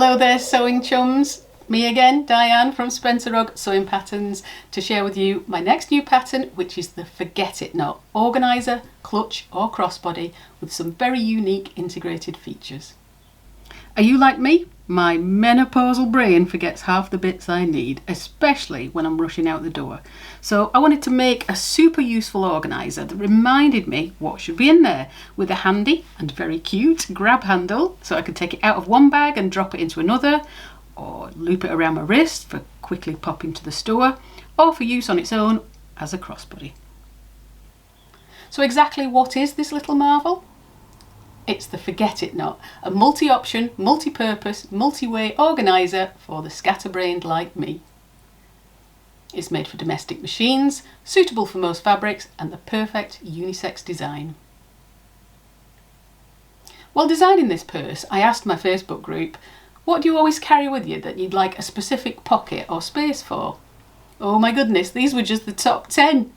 Hello there sewing chums, me again, Diane from Spencer Rugg Sewing Patterns, to share with you my next new pattern, which is the Forget It Not organiser, clutch or crossbody with some very unique integrated features. Are you like me? My menopausal brain forgets half the bits I need, especially when I'm rushing out the door. So I wanted to make a super useful organiser that reminded me what should be in there, with a handy and very cute grab handle so I could take it out of one bag and drop it into another, or loop it around my wrist for quickly popping to the store, or for use on its own as a crossbody. So exactly what is this little marvel? It's the Forget It Not, a multi-option, multi-purpose, multi-way organiser for the scatterbrained like me. It's made for domestic machines, suitable for most fabrics, and the perfect unisex design. While designing this purse, I asked my Facebook group, what do you always carry with you that you'd like a specific pocket or space for? Oh my goodness, these were just the top 10.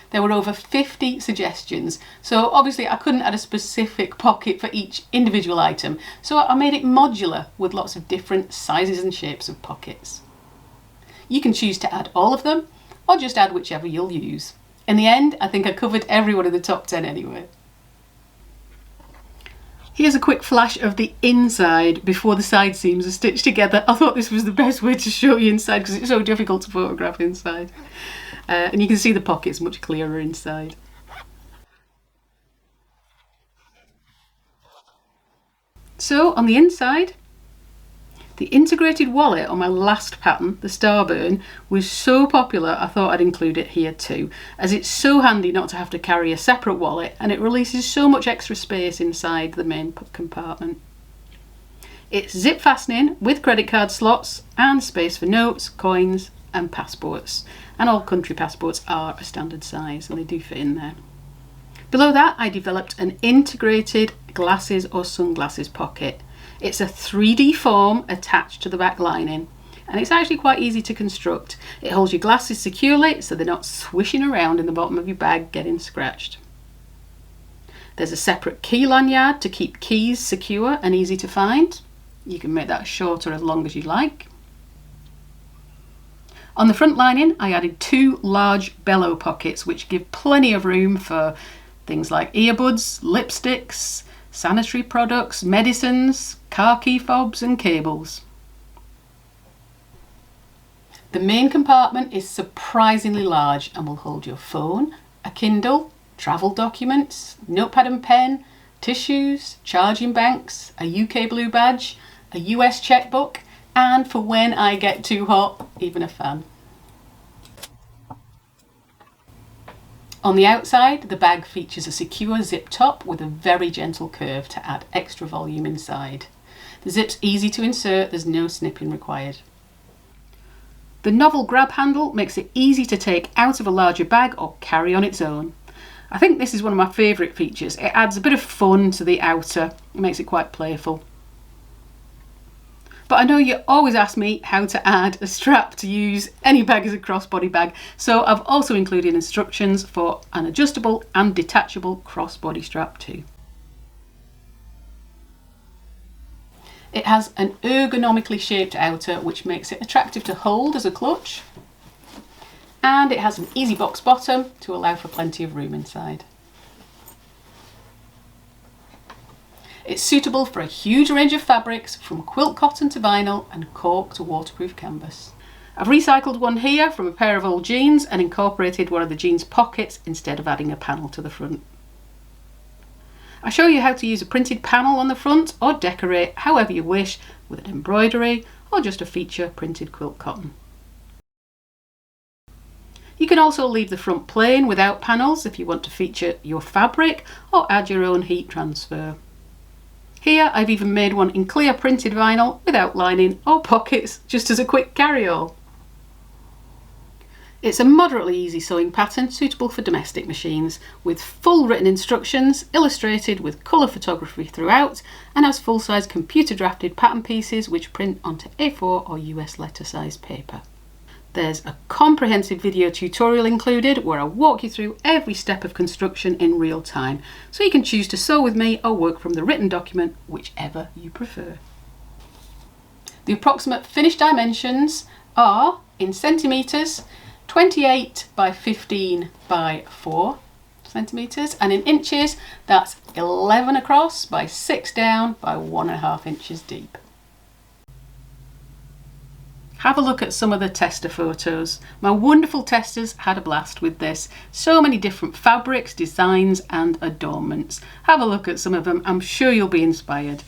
There were over 50 suggestions, so obviously I couldn't add a specific pocket for each individual item, so I made it modular with lots of different sizes and shapes of pockets. You can choose to add all of them, or just add whichever you'll use. In the end, I think I covered every one of the top 10 anyway. Here's a quick flash of the inside before the side seams are stitched together. I thought this was the best way to show you inside because it's so difficult to photograph inside. And you can see the pockets much clearer inside. So on the inside, the integrated wallet on my last pattern, the Starburn, was so popular I thought I'd include it here too, as it's so handy not to have to carry a separate wallet and it releases so much extra space inside the main compartment. It's zip fastening with credit card slots and space for notes, coins and passports, and all country passports are a standard size and they do fit in there. Below that I developed an integrated glasses or sunglasses pocket. It's a 3D form attached to the back lining and it's actually quite easy to construct. It holds your glasses securely so they're not swishing around in the bottom of your bag getting scratched. There's a separate key lanyard to keep keys secure and easy to find. You can make that shorter as long as you like. On the front lining I added 2 large bellow pockets which give plenty of room for things like earbuds, lipsticks, sanitary products, medicines, car key fobs and cables. The main compartment is surprisingly large and will hold your phone, a Kindle, travel documents, notepad and pen, tissues, charging banks, a UK Blue badge, a US checkbook, and for when I get too hot, even a fan. On the outside, the bag features a secure zip top with a very gentle curve to add extra volume inside. The zip's easy to insert, there's no snipping required. The novel grab handle makes it easy to take out of a larger bag or carry on its own. I think this is one of my favourite features. It adds a bit of fun to the outer, it makes it quite playful. But I know you always ask me how to add a strap to use any bag as a crossbody bag, so I've also included instructions for an adjustable and detachable crossbody strap too. It has an ergonomically shaped outer which makes it attractive to hold as a clutch, and it has an easy box bottom to allow for plenty of room inside. It's suitable for a huge range of fabrics, from quilt cotton to vinyl and cork to waterproof canvas. I've recycled one here from a pair of old jeans and incorporated one of the jeans pockets instead of adding a panel to the front. I show you how to use a printed panel on the front or decorate however you wish with an embroidery or just a feature printed quilt cotton. You can also leave the front plain without panels if you want to feature your fabric or add your own heat transfer. Here I've even made one in clear printed vinyl without lining or pockets, just as a quick carry-all. It's a moderately easy sewing pattern suitable for domestic machines, with full written instructions illustrated with colour photography throughout, and has full-size computer drafted pattern pieces which print onto A4 or US letter size paper. There's a comprehensive video tutorial included where I walk you through every step of construction in real time, so you can choose to sew with me or work from the written document, whichever you prefer. The approximate finished dimensions are, in centimetres, 28 by 15 by 4 centimetres, and in inches that's 11 across by 6 down by 1.5 inches deep. Have a look at some of the tester photos. My wonderful testers had a blast with this. So many different fabrics, designs and adornments. Have a look at some of them, I'm sure you'll be inspired.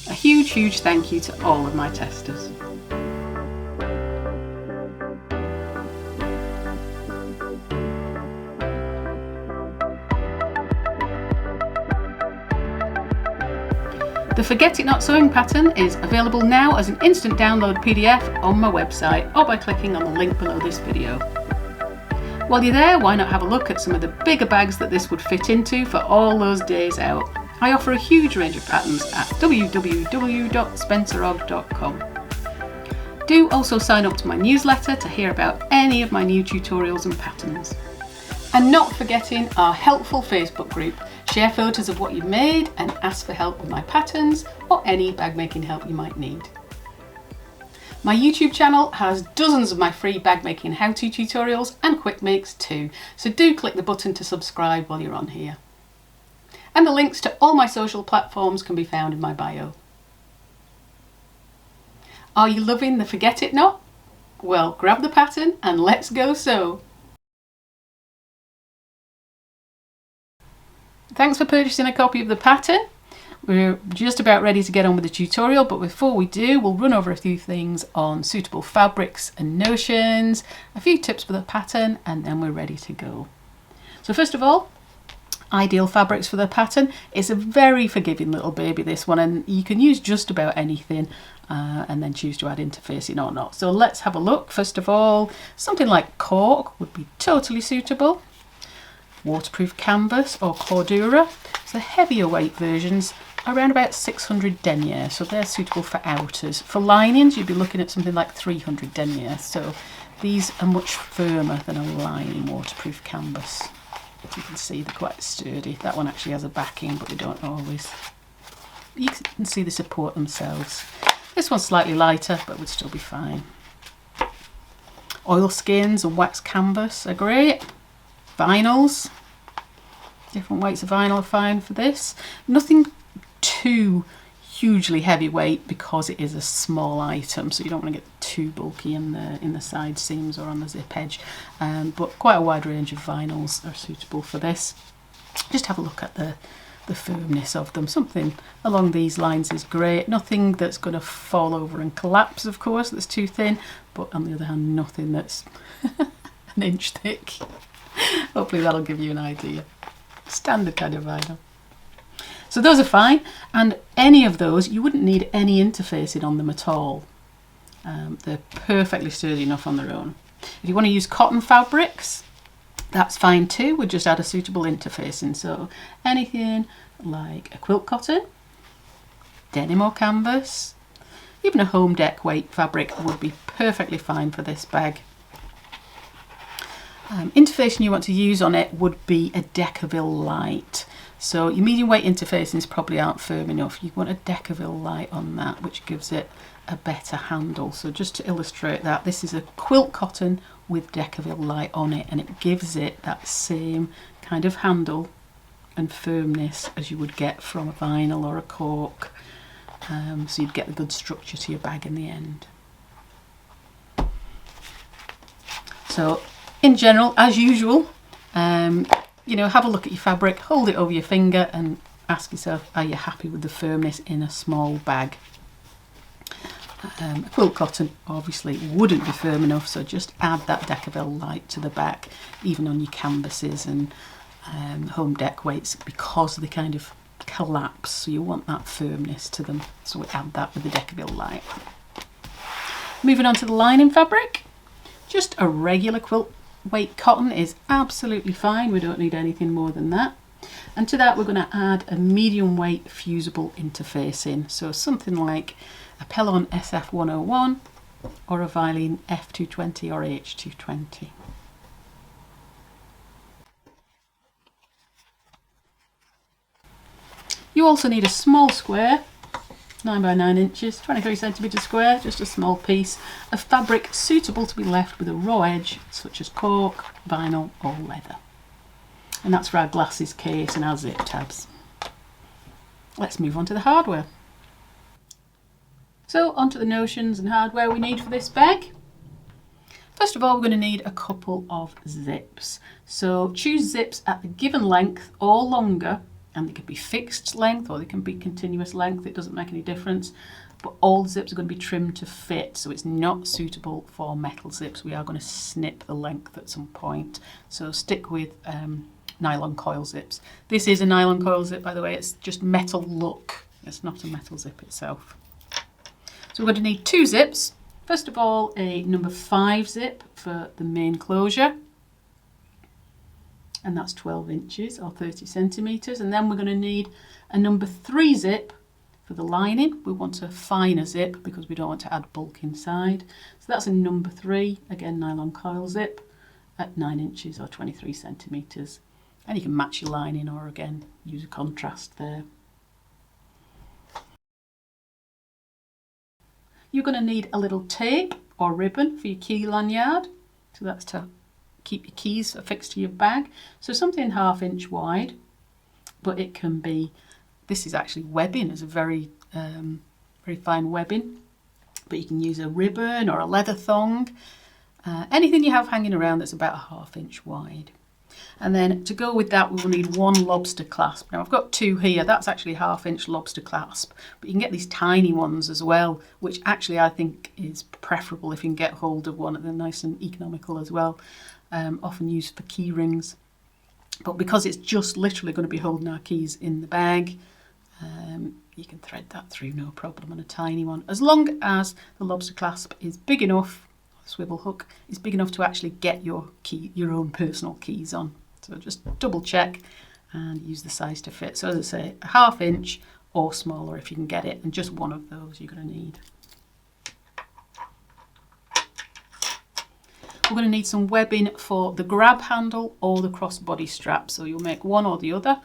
A huge thank you to all of my testers. The Forget It Not sewing pattern is available now as an instant download PDF on my website or by clicking on the link below this video. While you're there, why not have a look at some of the bigger bags that this would fit into for all those days out. I offer a huge range of patterns at www.spencerog.com. Do also sign up to my newsletter to hear about any of my new tutorials and patterns. And not forgetting our helpful Facebook group. Share photos of what you've made and ask for help with my patterns or any bag making help you might need. My YouTube channel has dozens of my free bag making how-to tutorials and quick makes too, so do click the button to subscribe while you're on here. And the links to all my social platforms can be found in my bio. Are you loving the Forget It Not? Well, grab the pattern and let's go sew! Thanks for purchasing a copy of the pattern. We're just about ready to get on with the tutorial, but before we do, we'll run over a few things on suitable fabrics and notions, a few tips for the pattern, and then we're ready to go. So first of all, ideal fabrics for the pattern. It's a very forgiving little baby, this one, and you can use just about anything and then choose to add interfacing or not. So let's have a look. First of all, something like cork would be totally suitable. Waterproof canvas or cordura. So the heavier weight versions are around about 600 denier, so they're suitable for outers. For linings you'd be looking at something like 300 denier, so these are much firmer than a lining waterproof canvas. As you can see, they're quite sturdy. That one actually has a backing, but they don't always. You can see the support themselves. This one's slightly lighter, but would still be fine. Oilskins and wax canvas are great. Vinyls, different weights of vinyl are fine for this. Nothing too hugely heavyweight because it is a small item, so you don't want to get too bulky in the side seams or on the zip edge. But quite a wide range of vinyls are suitable for this. Just have a look at the firmness of them. Something along these lines is great. Nothing that's going to fall over and collapse, of course, that's too thin, but on the other hand, nothing that's an inch thick. Hopefully that'll give you an idea. Standard kind of vinyl. So those are fine, and any of those, you wouldn't need any interfacing on them at all. They're perfectly sturdy enough on their own. If you want to use cotton fabrics, that's fine too. We'll just add a suitable interfacing. So anything like a quilt cotton, denim or canvas, even a home dec weight fabric would be perfectly fine for this bag. Interfacing you want to use on it would be a Decaville light. So your medium weight interfacings probably aren't firm enough. You want a Decaville light on that, which gives it a better handle. So just to illustrate that, this is a quilt cotton with Decaville light on it, and it gives it that same kind of handle and firmness as you would get from a vinyl or a cork. So you'd get the good structure to your bag in the end. So in general, as usual, you know, have a look at your fabric, hold it over your finger and ask yourself, are you happy with the firmness in a small bag? A quilt cotton obviously wouldn't be firm enough, so just add that Decaville light to the back, even on your canvases and home dec weights, because they kind of collapse, so you want that firmness to them, so we add that with the Decaville light. Moving on to the lining fabric, just a regular quilt weight cotton is absolutely fine. We don't need anything more than that. And to that we're going to add a medium weight fusible interfacing, so something like a Pellon SF101 or a Vilene F220 or H220. You also need a small square 9 by 9 inches, 23 centimetres square, just a small piece of fabric suitable to be left with a raw edge, such as cork, vinyl or leather. And that's for our glasses case and our zip tabs. Let's move on to the hardware. So onto the notions and hardware we need for this bag. First of all, we're going to need a couple of zips. So choose zips at the given length or longer, and they can be fixed length or they can be continuous length, it doesn't make any difference. But all the zips are going to be trimmed to fit, so it's not suitable for metal zips. We are going to snip the length at some point. So stick with nylon coil zips. This is a nylon coil zip, by the way, it's just metal look. It's not a metal zip itself. So we're going to need 2 zips. First of all, a number 5 zip for the main closure. And that's 12 inches or 30 centimetres. And then we're going to need a number 3 zip for the lining. We want a finer zip because we don't want to add bulk inside. So that's a number 3, again nylon coil zip at 9 inches or 23 centimetres. And you can match your lining or again use a contrast there. You're going to need a little tape or ribbon for your key lanyard. So that's to keep your keys affixed to your bag. So something 1/2 inch wide, but it can be, this is actually webbing, it's a very fine webbing, but you can use a ribbon or a leather thong, anything you have hanging around that's about 1/2 inch wide. And then to go with that, we will need 1 lobster clasp. Now I've got 2 here, that's actually 1/2 inch lobster clasp, but you can get these tiny ones as well, which actually I think is preferable if you can get hold of one. They're nice and economical as well, often used for key rings. But because it's just literally going to be holding our keys in the bag, you can thread that through no problem on a tiny one, as long as the lobster clasp is big enough, swivel hook is big enough to actually get your own personal keys on. So just double check and use the size to fit. So as I say, 1/2 inch or smaller if you can get it, and just one of those you're going to need. We're going to need some webbing for the grab handle or the crossbody strap, so you'll make one or the other.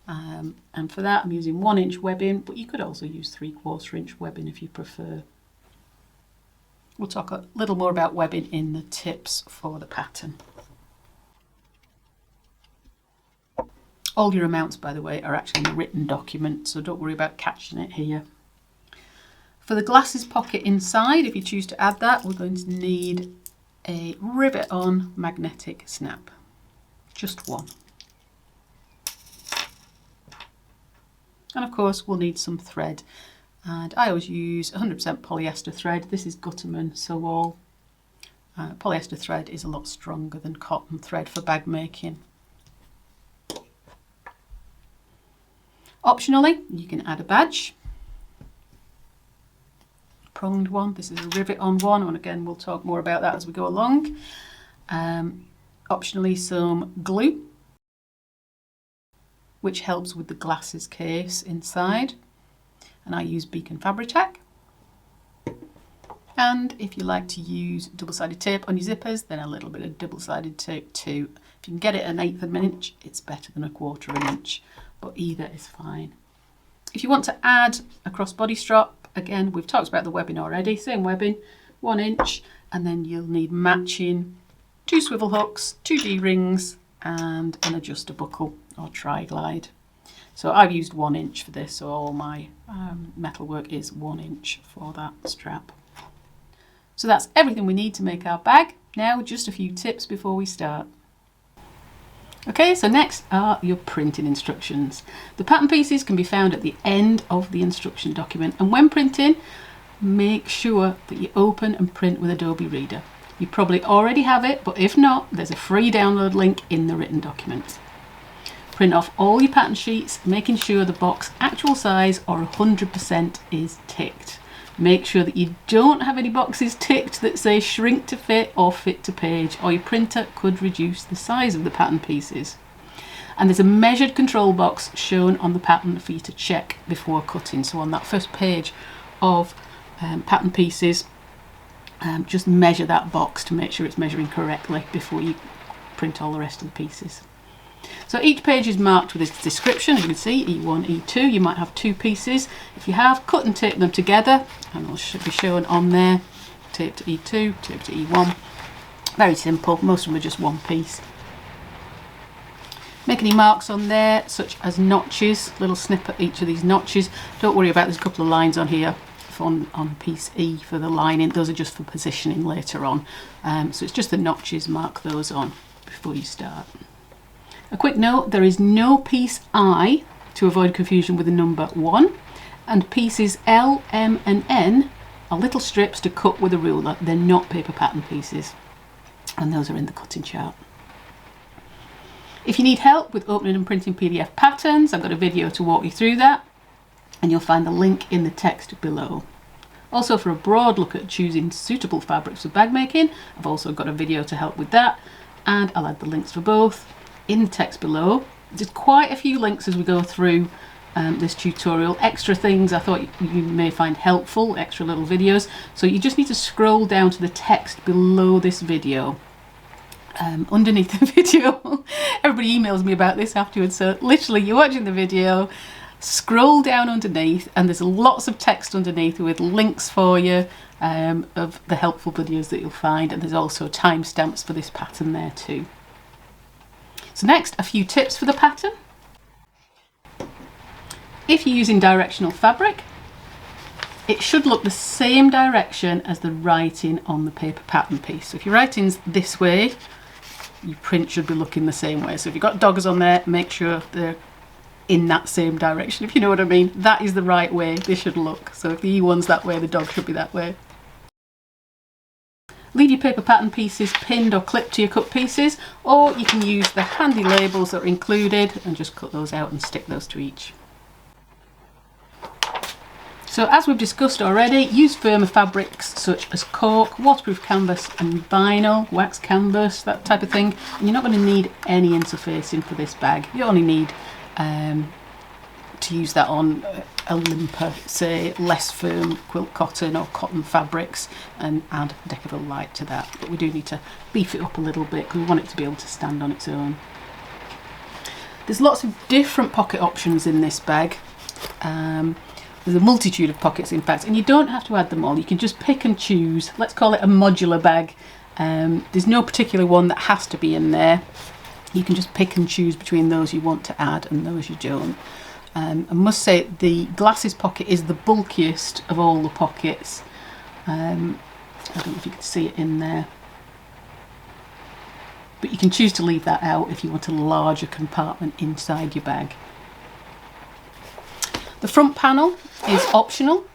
And for that I'm using 1 inch webbing, but you could also use 3/4 inch webbing if you prefer. We'll talk a little more about webbing in the tips for the pattern. All your amounts, by the way, are actually in the written document, so don't worry about catching it here. For the glasses pocket inside, if you choose to add that, we're going to need a Rivet-on magnetic snap. Just one. And of course, we'll need some thread. And I always use 100% polyester thread. This is Gutterman Sew-All. Polyester thread is a lot stronger than cotton thread for bag making. Optionally, you can add a badge. Pronged one. This is a Rivet-on one, and again we'll talk more about that as we go along. Optionally, some glue, which helps with the glasses case inside. And I use Beacon Fabri-Tac. And if you like to use double-sided tape on your zippers, then a little bit of double-sided tape too. If you can get it 1/8 of an inch, it's better than 1/4 of an inch, but either is fine. If you want to add a crossbody strap, again, we've talked about the webbing already, same webbing, 1 inch, and then you'll need matching 2 swivel hooks, 2 D-rings, and an adjuster buckle or tri-glide. So I've used 1 inch for this, so all my metal work is 1 inch for that strap. So that's everything we need to make our bag. Now just a few tips before we start. Okay, so next are your printing instructions. The pattern pieces can be found at the end of the instruction document, and when printing, make sure that you open and print with Adobe Reader. You probably already have it, but if not, there's a free download link in the written document. Print off all your pattern sheets, making sure the box actual size or 100% is ticked. Make sure that you don't have any boxes ticked that say shrink to fit or fit to page, or your printer could reduce the size of the pattern pieces. And there's a measured control box shown on the pattern for you to check before cutting. So on that first page of pattern pieces, just measure that box to make sure it's measuring correctly before you print all the rest of the pieces. So each page is marked with its description. As you can see, E1, E2. You might have 2 pieces. If you have, cut and tape them together, and it'll should be shown on there. Tape to E2, tape to E1. Very simple. Most of them are just 1 piece. Make any marks on there, such as notches. Little snip at each of these notches. Don't worry about, there's a couple of lines on here on piece E for the lining. Those are just for positioning later on. So it's just the notches. Mark those on before you start. A quick note, there is no piece I to avoid confusion with the number 1, and pieces L, M and N are little strips to cut with a ruler. They're not paper pattern pieces, and those are in the cutting chart. If you need help with opening and printing PDF patterns, I've got a video to walk you through that, and you'll find the link in the text below. Also, for a broad look at choosing suitable fabrics for bag making, I've also got a video to help with that, and I'll add the links for both in the text below. There's quite a few links as we go through this tutorial, extra things I thought you may find helpful, extra little videos, so you just need to scroll down to the text below this video. Underneath the video, everybody emails me about this afterwards, so literally you're watching the video, scroll down underneath and there's lots of text underneath with links for you of the helpful videos that you'll find, and there's also timestamps for this pattern there too. So next, a few tips for the pattern. If you're using directional fabric, it should look the same direction as the writing on the paper pattern piece. So if your writing's this way, your print should be looking the same way. So if you've got doggers on there, make sure they're in that same direction, if you know what I mean. That is the right way they should look. So if the E1's that way, the dog should be that way. Leave your paper pattern pieces pinned or clipped to your cut pieces, or you can use the handy labels that are included and just cut those out and stick those to each. So as we've discussed already, use firmer fabrics such as cork, waterproof canvas and vinyl, wax canvas, that type of thing. And you're not going to need any interfacing for this bag. You only need to use that on a limper, say less firm quilt cotton or cotton fabrics, and add Decaville Light to that. But we do need to beef it up a little bit because we want it to be able to stand on its own. There's lots of different pocket options in this bag. There's a multitude of pockets in fact, and you don't have to add them all. You can just pick and choose. Let's call it a modular bag. There's no particular one that has to be in there. You can just pick and choose between those you want to add and those you don't. I must say the glasses pocket is the bulkiest of all the pockets. I don't know if you can see it in there, but you can choose to leave that out if you want a larger compartment inside your bag. The front panel is optional.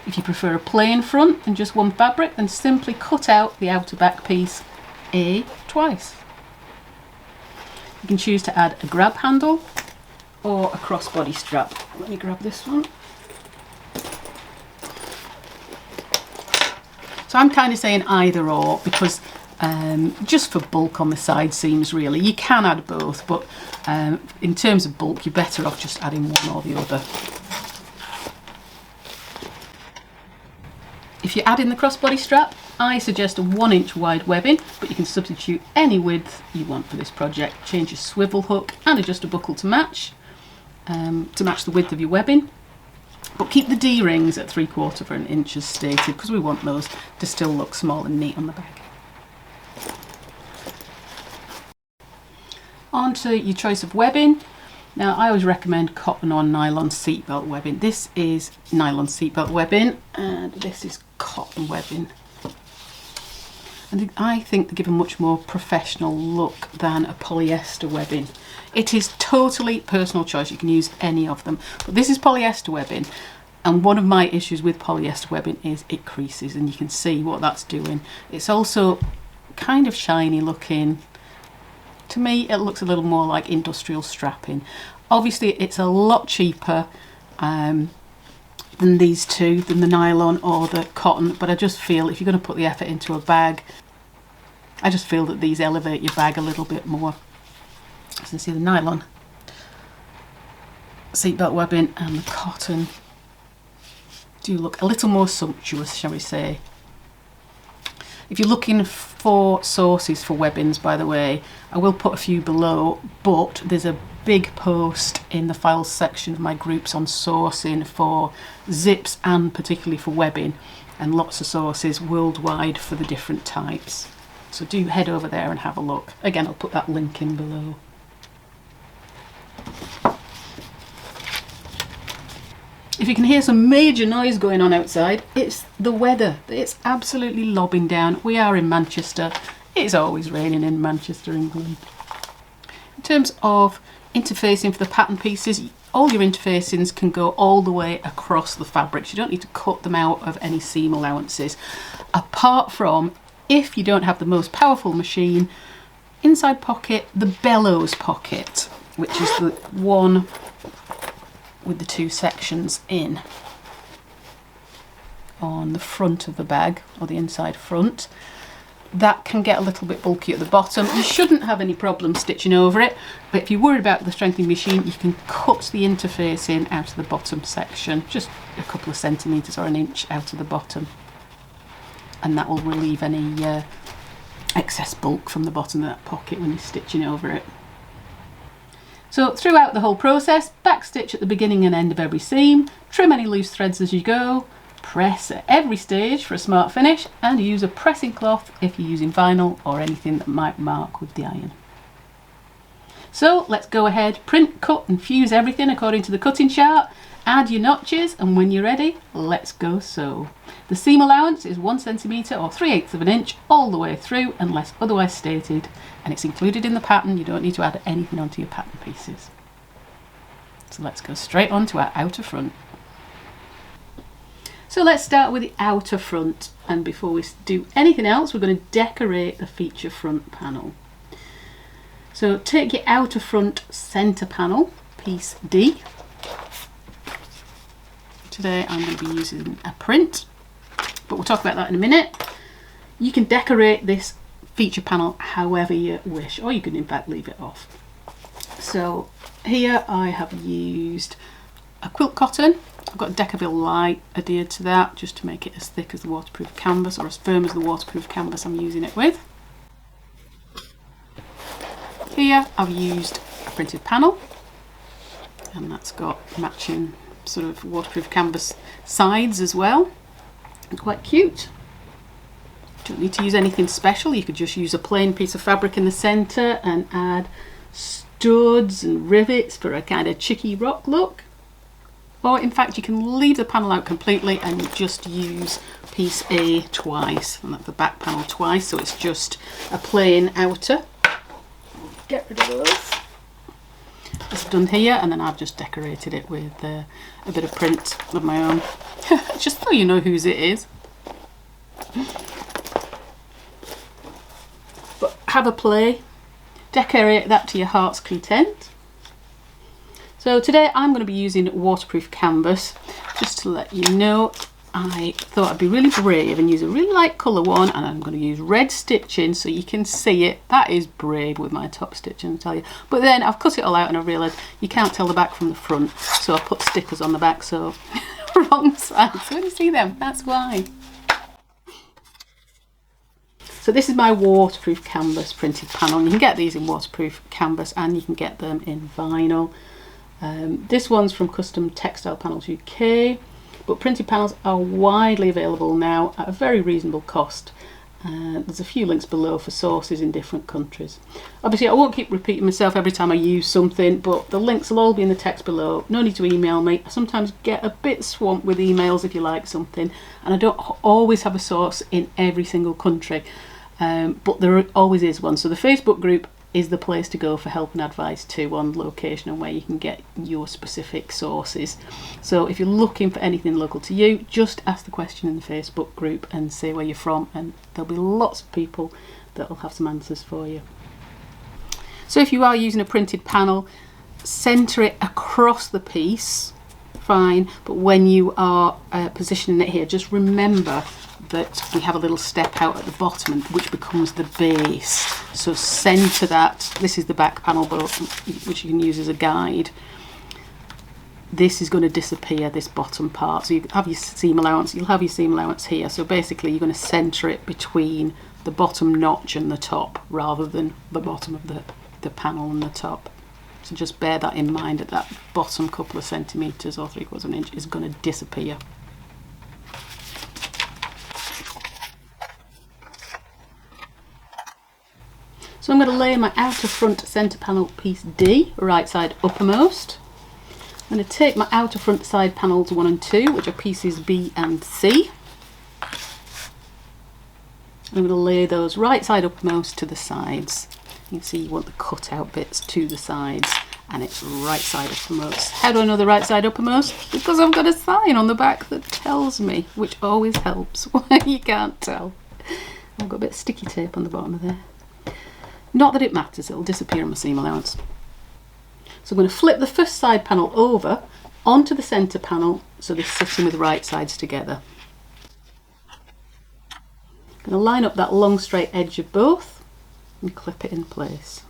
If you prefer a plain front and just one fabric, then simply cut out the outer back piece A twice. You can choose to add a grab handle or a crossbody strap. Let me grab this one. So I'm kind of saying either or because just for bulk on the side seams really. You can add both, but in terms of bulk you're better off just adding one or the other. If you're adding the crossbody strap, I suggest a 1 inch wide webbing, but you can substitute any width you want for this project. Change your swivel hook and adjust a buckle to match the width of your webbing. But keep the D-rings at 3/4 of an inch as stated, because we want those to still look small and neat on the bag. On to your choice of webbing. Now I always recommend cotton or nylon seatbelt webbing. This is nylon seatbelt webbing and this is cotton webbing. And I think they give a much more professional look than a polyester webbing. It is totally personal choice, you can use any of them. But this is polyester webbing, and one of my issues with polyester webbing is it creases, and you can see what that's doing. It's also kind of shiny looking. To me it looks a little more like industrial strapping. Obviously it's a lot cheaper than these two, than the nylon or the cotton, but I just feel if you're going to put the effort into a bag, I just feel that these elevate your bag a little bit more. So you see the nylon seatbelt webbing and the cotton do look a little more sumptuous, shall we say. If you're looking for sources for webbings, by the way, I will put a few below, but there's a big post in the files section of my groups on sourcing for zips and particularly for webbing, and lots of sources worldwide for the different types. So do head over there and have a look. Again, I'll put that link in below. If you can hear some major noise going on outside, it's the weather. It's absolutely lobbing down. We are in Manchester. It's always raining in Manchester, England. In terms of interfacing for the pattern pieces, all your interfacings can go all the way across the fabrics. You don't need to cut them out of any seam allowances, apart from, if you don't have the most powerful machine, inside pocket, the bellows pocket, which is the one with the two sections in on the front of the bag, or the inside front. That can get a little bit bulky at the bottom. You shouldn't have any problem stitching over it, but if you're worried about the strength of your machine, you can cut the interfacing out of the bottom section, just a couple of centimetres or an inch out of the bottom, and that will relieve any excess bulk from the bottom of that pocket when you're stitching over it. So throughout the whole process, backstitch at the beginning and end of every seam, trim any loose threads as you go, press at every stage for a smart finish, and use a pressing cloth if you're using vinyl or anything that might mark with the iron. So let's go ahead, print, cut and fuse everything according to the cutting chart, add your notches, and when you're ready, let's go sew. The seam allowance is 1 centimetre or 3/8 of an inch all the way through unless otherwise stated, and it's included in the pattern. You don't need to add anything onto your pattern pieces. So let's go straight on to our outer front. So let's start with the outer front, and before we do anything else, we're going to decorate the feature front panel. So take your outer front centre panel, piece D. Today I'm going to be using a print, but we'll talk about that in a minute. You can decorate this feature panel however you wish, or you can in fact leave it off. So here I have used a quilt cotton. I've got a Decaville light adhered to that just to make it as thick as the waterproof canvas, or as firm as the waterproof canvas I'm using it with. Here I've used a printed panel, and that's got matching sort of waterproof canvas sides as well. Quite cute. Don't need to use anything special. You could just use a plain piece of fabric in the centre and add studs and rivets for a kind of chicky rock look. Or in fact you can leave the panel out completely and just use piece A twice, and that's the back panel twice, so it's just a plain outer. Get rid of those. It's done here, and then I've just decorated it with a bit of print of my own, just so you know whose it is. But have a play, decorate that to your heart's content. So today I'm going to be using waterproof canvas. Just to let you know, I thought I'd be really brave and use a really light colour one, and I'm going to use red stitching so you can see it. That is brave with my top stitching, I tell you. But then I've cut it all out and I realised you can't tell the back from the front, so I put stickers on the back, so wrong side. So when you see them, that's why. So this is my waterproof canvas printed panel. You can get these in waterproof canvas and you can get them in vinyl. This one's from Custom Textile Panels UK, but printed panels are widely available now at a very reasonable cost. There's a few links below for sources in different countries. Obviously I won't keep repeating myself every time I use something, but the links will all be in the text below. No need to email me. I sometimes get a bit swamped with emails if you like something, and I don't always have a source in every single country, but there always is one. So the Facebook group is the place to go for help and advice too on location and where you can get your specific sources. So if you're looking for anything local to you, just ask the question in the Facebook group and say where you're from, and there'll be lots of people that will have some answers for you. So if you are using a printed panel, centre it across the piece, fine, but when you are positioning it here, just remember that we have a little step out at the bottom which becomes the base. So centre that. This is the back panel, but which you can use as a guide. this is going to disappear, this bottom part. So you have your seam allowance, you'll have your seam allowance here. So basically you're going to centre it between the bottom notch and the top rather than the bottom of the panel and the top. So just bear that in mind, that that bottom couple of centimetres or 3/4 of an inch is going to disappear. So I'm going to lay my outer front centre panel piece D, right side uppermost. I'm going to take my outer front side panels 1 and 2, which are pieces B and C. I'm going to lay those right side uppermost to the sides. You can see you want the cut out bits to the sides, and it's right side uppermost. How do I know the right side uppermost? Because I've got a sign on the back that tells me, which always helps when you can't tell. I've got a bit of sticky tape on the bottom of there. Not that it matters, it'll disappear on my seam allowance. So I'm going to flip the first side panel over onto the centre panel so they're sitting with right sides together. I'm going to line up that long straight edge of both and clip it in place.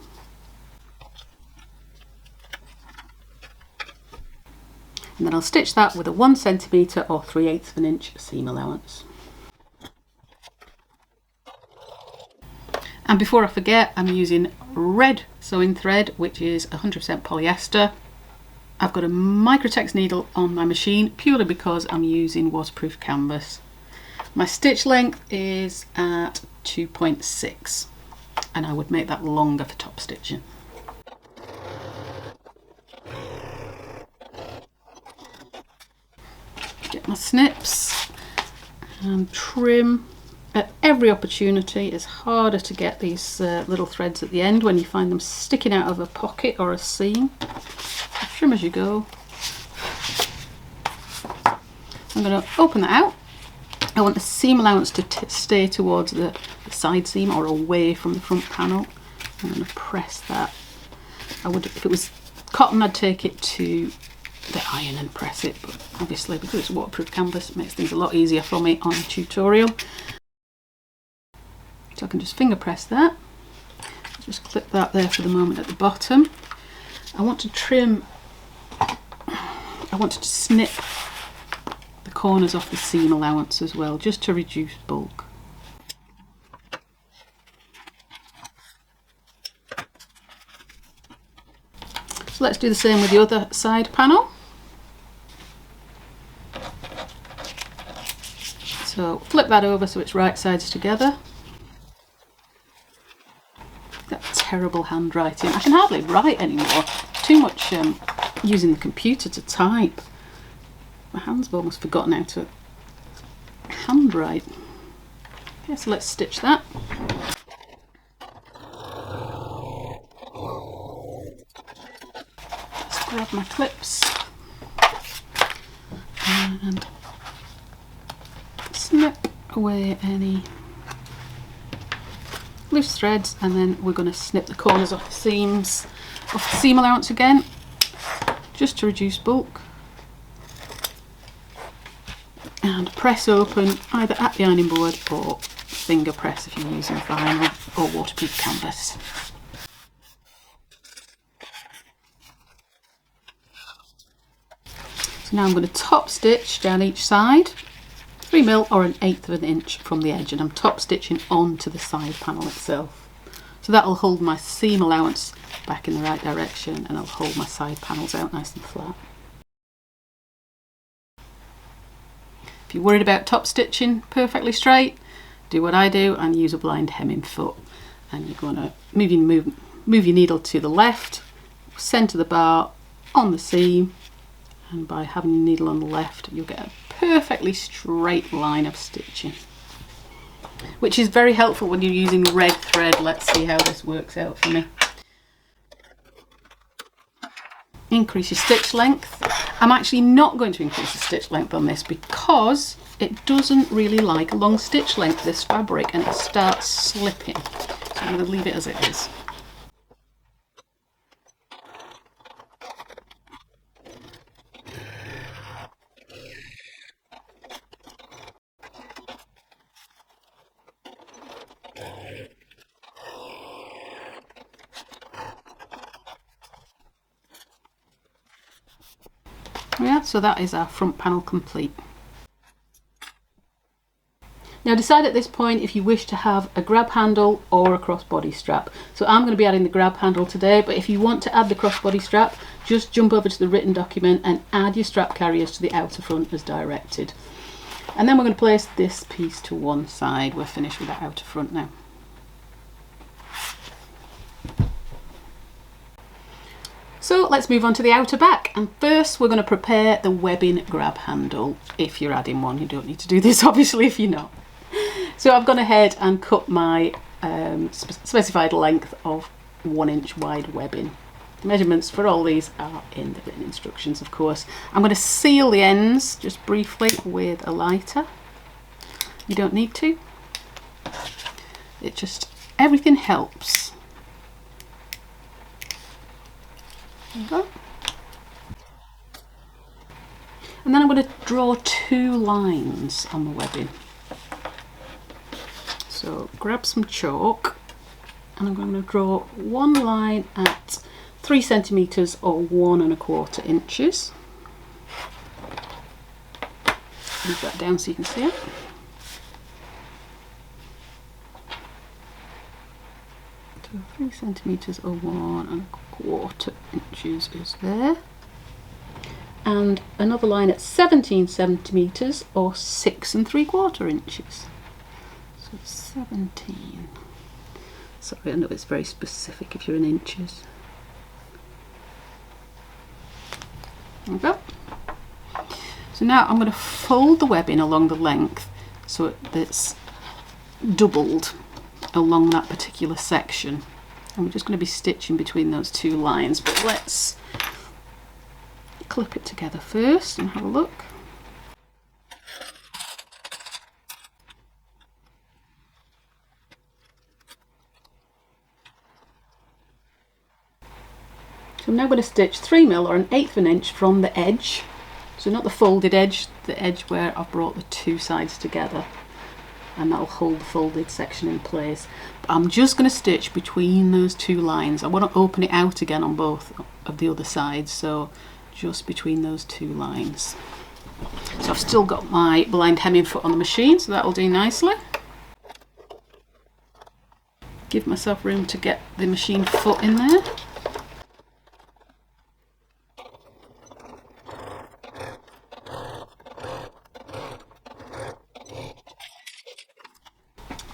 And then I'll stitch that with a 1 centimetre or 3/8 of an inch seam allowance. And before I forget, I'm using red sewing thread, which is 100% polyester. I've got a Microtex needle on my machine purely because I'm using waterproof canvas. My stitch length is at 2.6 and I would make that longer for top stitching. Get my snips and trim. At every opportunity. It's harder to get these little threads at the end when you find them sticking out of a pocket or a seam. So trim as you go. I'm going to open that out. I want the seam allowance to stay towards the side seam or away from the front panel. I'm going to press that. I would, if it was cotton, I'd take it to the iron and press it, but obviously because it's waterproof canvas it makes things a lot easier for me on a tutorial. So I can just finger press that. Just clip that there for the moment at the bottom. I want to trim, I want to snip the corners off the seam allowance as well, just to reduce bulk. So let's do the same with the other side panel. So flip that over so it's right sides together. That terrible handwriting. I can hardly write anymore. Too much using the computer to type. My hands have almost forgotten how to handwrite. Okay, so let's stitch that. Just grab my clips and snip away any loose threads, and then we're going to snip the corners off the seams, off the seam allowance again, just to reduce bulk, and press open either at the ironing board or finger press if you're using vinyl or waterproof canvas. So now I'm going to top stitch down each side, 3mm or 1/8 of an inch from the edge, and I'm top stitching onto the side panel itself. So that'll hold my seam allowance back in the right direction and I'll hold my side panels out nice and flat. If you're worried about top stitching perfectly straight, do what I do and use a blind hemming foot. And you're going to move your needle to the left, centre the bar on the seam, and by having your needle on the left you'll get a perfectly straight line of stitching, which is very helpful when you're using red thread. Let's see how this works out for me. Increase your stitch length. I'm actually not going to increase the stitch length on this because it doesn't really like a long stitch length, this fabric, and it starts slipping. So I'm going to leave it as it is. Yeah, so that is our front panel complete. Now decide at this point if you wish to have a grab handle or a crossbody strap. So I'm going to be adding the grab handle today, but if you want to add the crossbody strap, just jump over to the written document and add your strap carriers to the outer front as directed. And then we're going to place this piece to one side. We're finished with that outer front now. So let's move on to the outer back, and first we're going to prepare the webbing grab handle. If you're adding one, you don't need to do this obviously if you're not. So I've gone ahead and cut my specified length of 1 inch wide webbing. The measurements for all these are in the written instructions, of course. I'm going to seal the ends just briefly with a lighter. You don't need to. It just, everything helps. There you go. And then I'm going to draw 2 lines on the webbing. So grab some chalk and I'm going to draw 1 line at 3 centimetres or 1¼ inches. Move that down so you can see it. So 3 centimetres or 1¼ inches is there. And another line at 17 centimetres or 6¾ inches. So 17. Sorry, I know it's very specific if you're in inches. There we go. So now I'm going to fold the webbing along the length so it's doubled along that particular section. And we're just going to be stitching between those 2 lines, but let's clip it together first and have a look. So I'm now going to stitch 3mm or 1/8 inch from the edge. So not the folded edge, the edge where I've brought the 2 sides together, and that'll hold the folded section in place. But I'm just going to stitch between those 2 lines. I want to open it out again on both of the other sides, so just between those 2 lines. So I've still got my blind hemming foot on the machine, so that'll do nicely. Give myself room to get the machine foot in there.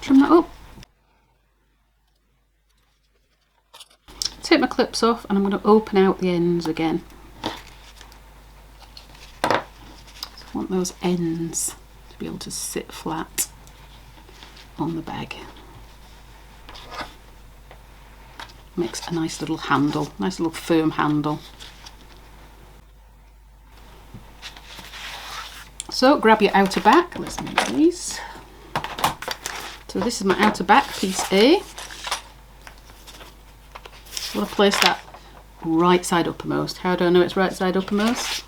Trim that up. Take my clips off and I'm going to open out the ends again. So I want those ends to be able to sit flat on the bag. Makes a nice little handle, nice little firm handle. So grab your outer back. Let's move these. So this is my outer back, piece A. I want to place that right side uppermost. How do I know it's right side uppermost?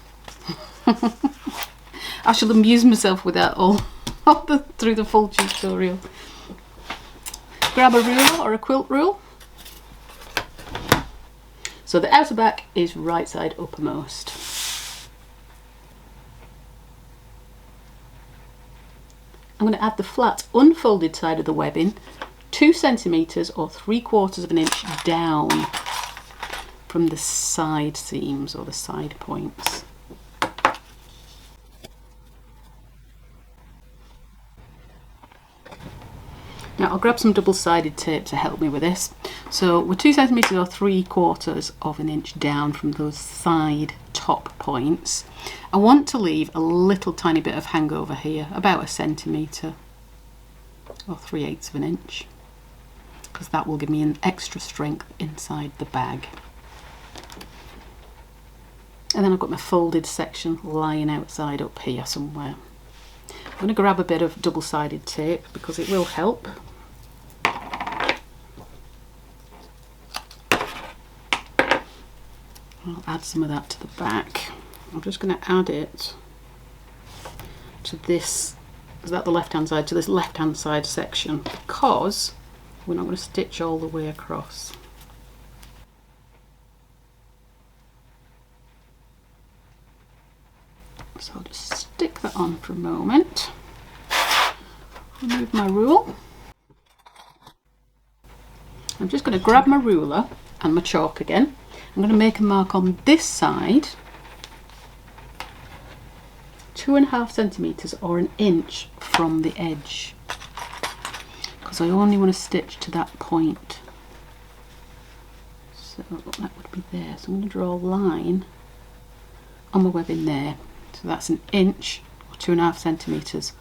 I shall amuse myself with that all through the full tutorial. Grab a ruler or a quilt rule. So the outer back is right side uppermost. I'm going to add the flat unfolded side of the webbing 2 centimetres or 3/4 inch down from the side seams or the side points. Now I'll grab some double-sided tape to help me with this. So we're 2 centimetres or 3/4 inch down from those side top points. I want to leave a little tiny bit of hangover here, about 1 centimetre or 3/8 inch, because that will give me an extra strength inside the bag. And then I've got my folded section lying outside up here somewhere. I'm going to grab a bit of double-sided tape because it will help. I'll add some of that to the back. I'm just going to add it to this, is that the left hand side, to this left hand side section, because we're not going to stitch all the way across. So I'll just stick that on for a moment. Remove my rule. I'm just going to grab my ruler and my chalk again. I'm going to make a mark on this side, 2.5 centimetres or 1 inch from the edge, because I only want to stitch to that point. So that would be there. So I'm going to draw a line on my webbing there. So that's 1 inch or 2.5 centimetres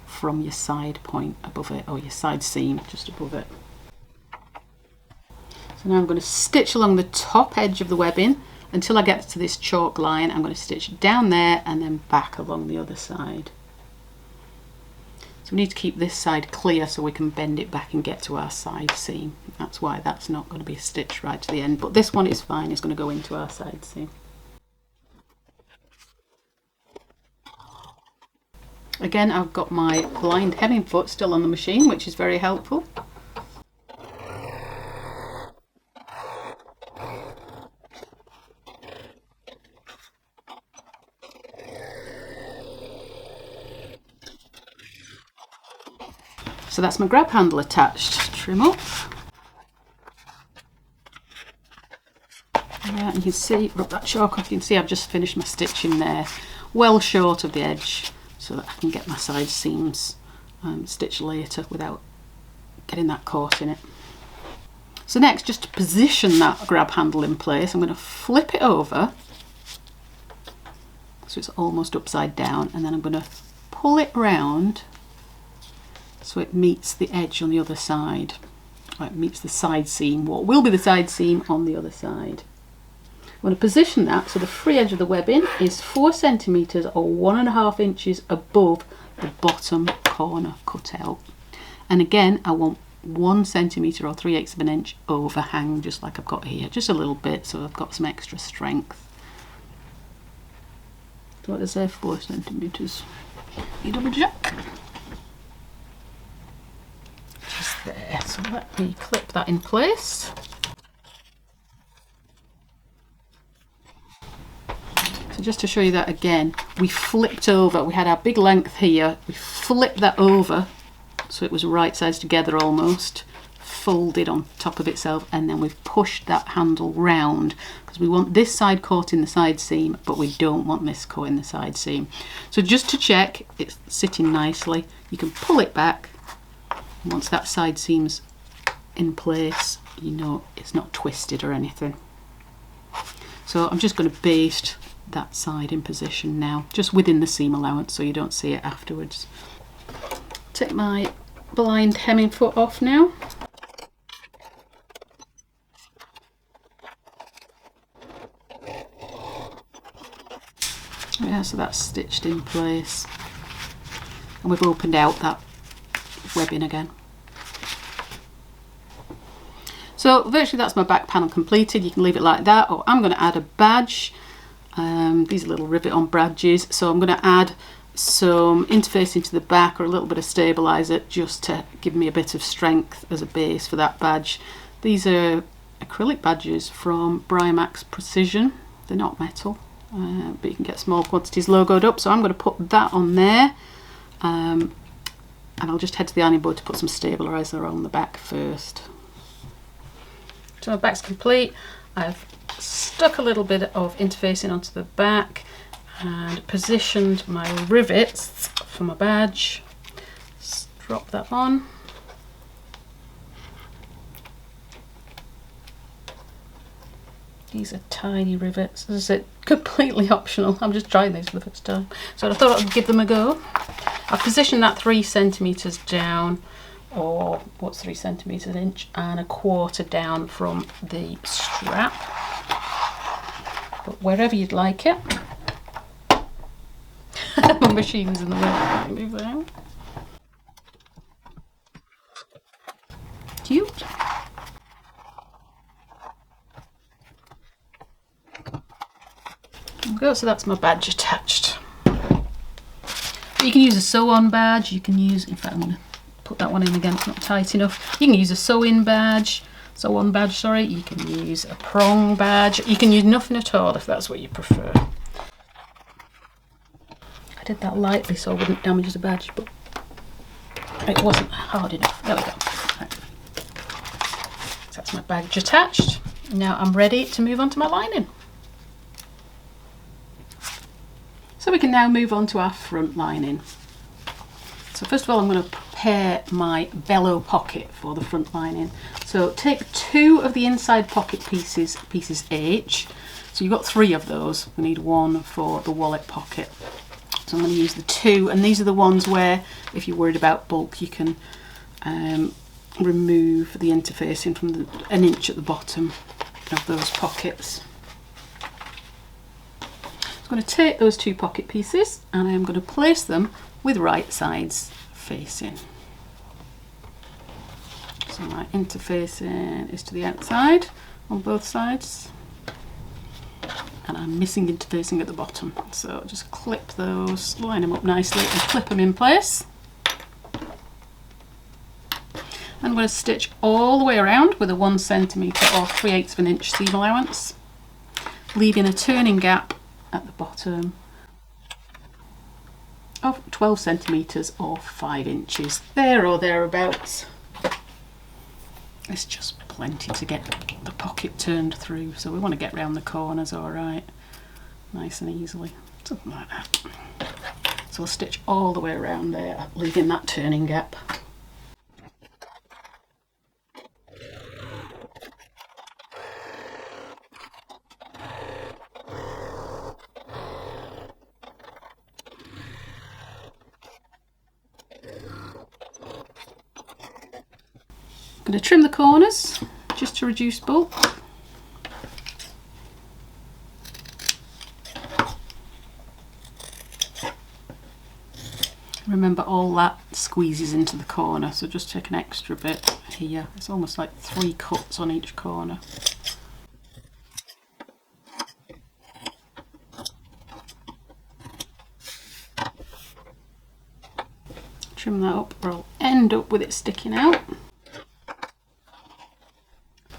from your side point above it, or your side seam just above it. So now I'm going to stitch along the top edge of the webbing until I get to this chalk line. I'm going to stitch down there and then back along the other side. So we need to keep this side clear so we can bend it back and get to our side seam. That's why that's not going to be stitched right to the end, but this one is fine, it's going to go into our side seam. Again, I've got my blind hemming foot still on the machine, which is very helpful. So that's my grab handle attached. Trim up. Yeah, and you can see, rub that chalk off, you can see I've just finished my stitching there, well short of the edge, so that I can get my side seams stitched later without getting that caught in it. So next, just to position that grab handle in place, I'm going to flip it over so it's almost upside down, and then I'm going to pull it round so it meets the edge on the other side. It meets the side seam, what will be the side seam on the other side. I'm going to position that so the free edge of the webbing is 4 centimetres or 1.5 inches above the bottom corner cutout. And again, I want 1 centimetre or 3/8 of an inch overhang, just like I've got here, just a little bit, so I've got some extra strength. So what does I say, 4 centimetres? You double check. Just there. So let me clip that in place. So just to show you that again, we flipped over, we had our big length here, we flipped that over so it was right sides together almost, folded on top of itself, and then we've pushed that handle round because we want this side caught in the side seam, but we don't want this caught in the side seam. So just to check it's sitting nicely, you can pull it back. Once that side seam's in place, you know it's not twisted or anything. So I'm just going to baste that side in position now, just within the seam allowance so you don't see it afterwards. Take my blind hemming foot off now. Yeah, so that's stitched in place. And we've opened out that webbing again. So virtually that's my back panel completed. You can leave it like that, or I'm going to add a badge. These are little Rivet-on badges, so I'm going to add some interface into the back or a little bit of stabilizer just to give me a bit of strength as a base for that badge. These are acrylic badges from Prym Precision. They're not metal, but you can get small quantities logoed up, so I'm going to put that on there. And I'll just head to the ironing board to put some stabiliser on the back first. So my back's complete. I've stuck a little bit of interfacing onto the back and positioned my rivets for my badge. Just drop that on. These are tiny rivets, as I said, completely optional. I'm just trying these for the first time, so I thought I'd give them a go. I've positioned that 3 centimetres down, or what's 3 centimetres, 1.25 down from the strap, but wherever you'd like it. My machine's in the way. Move it out. Cute. There we go, so that's my badge attached. You can use a sew-on badge, you can use, in fact I'm going to put that one in again, it's not tight enough. You can use a sew-on badge, sorry. You can use a prong badge, you can use nothing at all if that's what you prefer. did that lightly so I wouldn't damage the badge, but it wasn't hard enough. There we go. Right. So that's my badge attached. Now I'm ready to move on to my lining. So we can now move on to our front lining. So first of all, I'm going to prepare my bellow pocket for the front lining. So take 2 of the inside pocket pieces each. So you've got 3 of those. We need 1 for the wallet pocket. So I'm going to use the 2, and these are the ones where, if you're worried about bulk, you can remove the interfacing from an inch at the bottom of those pockets. I'm going to take those 2 pocket pieces and I'm going to place them with right sides facing. So my interfacing is to the outside on both sides, and I'm missing interfacing at the bottom. So just clip those, line them up nicely and clip them in place. I'm going to stitch all the way around with a 1 centimetre or 3/8 of an inch seam allowance, leaving a turning gap at the bottom of 12 centimetres or 5 inches, there or thereabouts. It's just plenty to get the pocket turned through, so we want to get round the corners all right, nice and easily, something like that. So we'll stitch all the way around there, leaving that turning gap. I'm going to trim the corners just to reduce bulk. Remember, all that squeezes into the corner, so just take an extra bit here. It's almost like 3 cuts on each corner. Trim that up or I'll end up with it sticking out.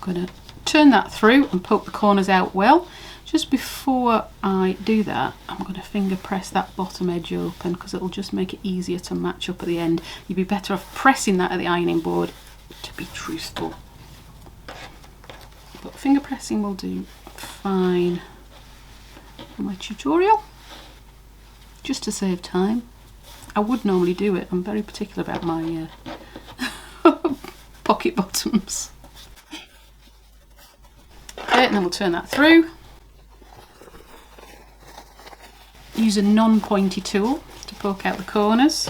I'm going to turn that through and poke the corners out well. Just before I do that, I'm going to finger press that bottom edge open because it'll just make it easier to match up at the end. You'd be better off pressing that at the ironing board, to be truthful. But finger pressing will do fine for my tutorial, just to save time. I would normally do it. I'm very particular about my pocket bottoms. Okay, and then we'll turn that through. Use a non-pointy tool to poke out the corners.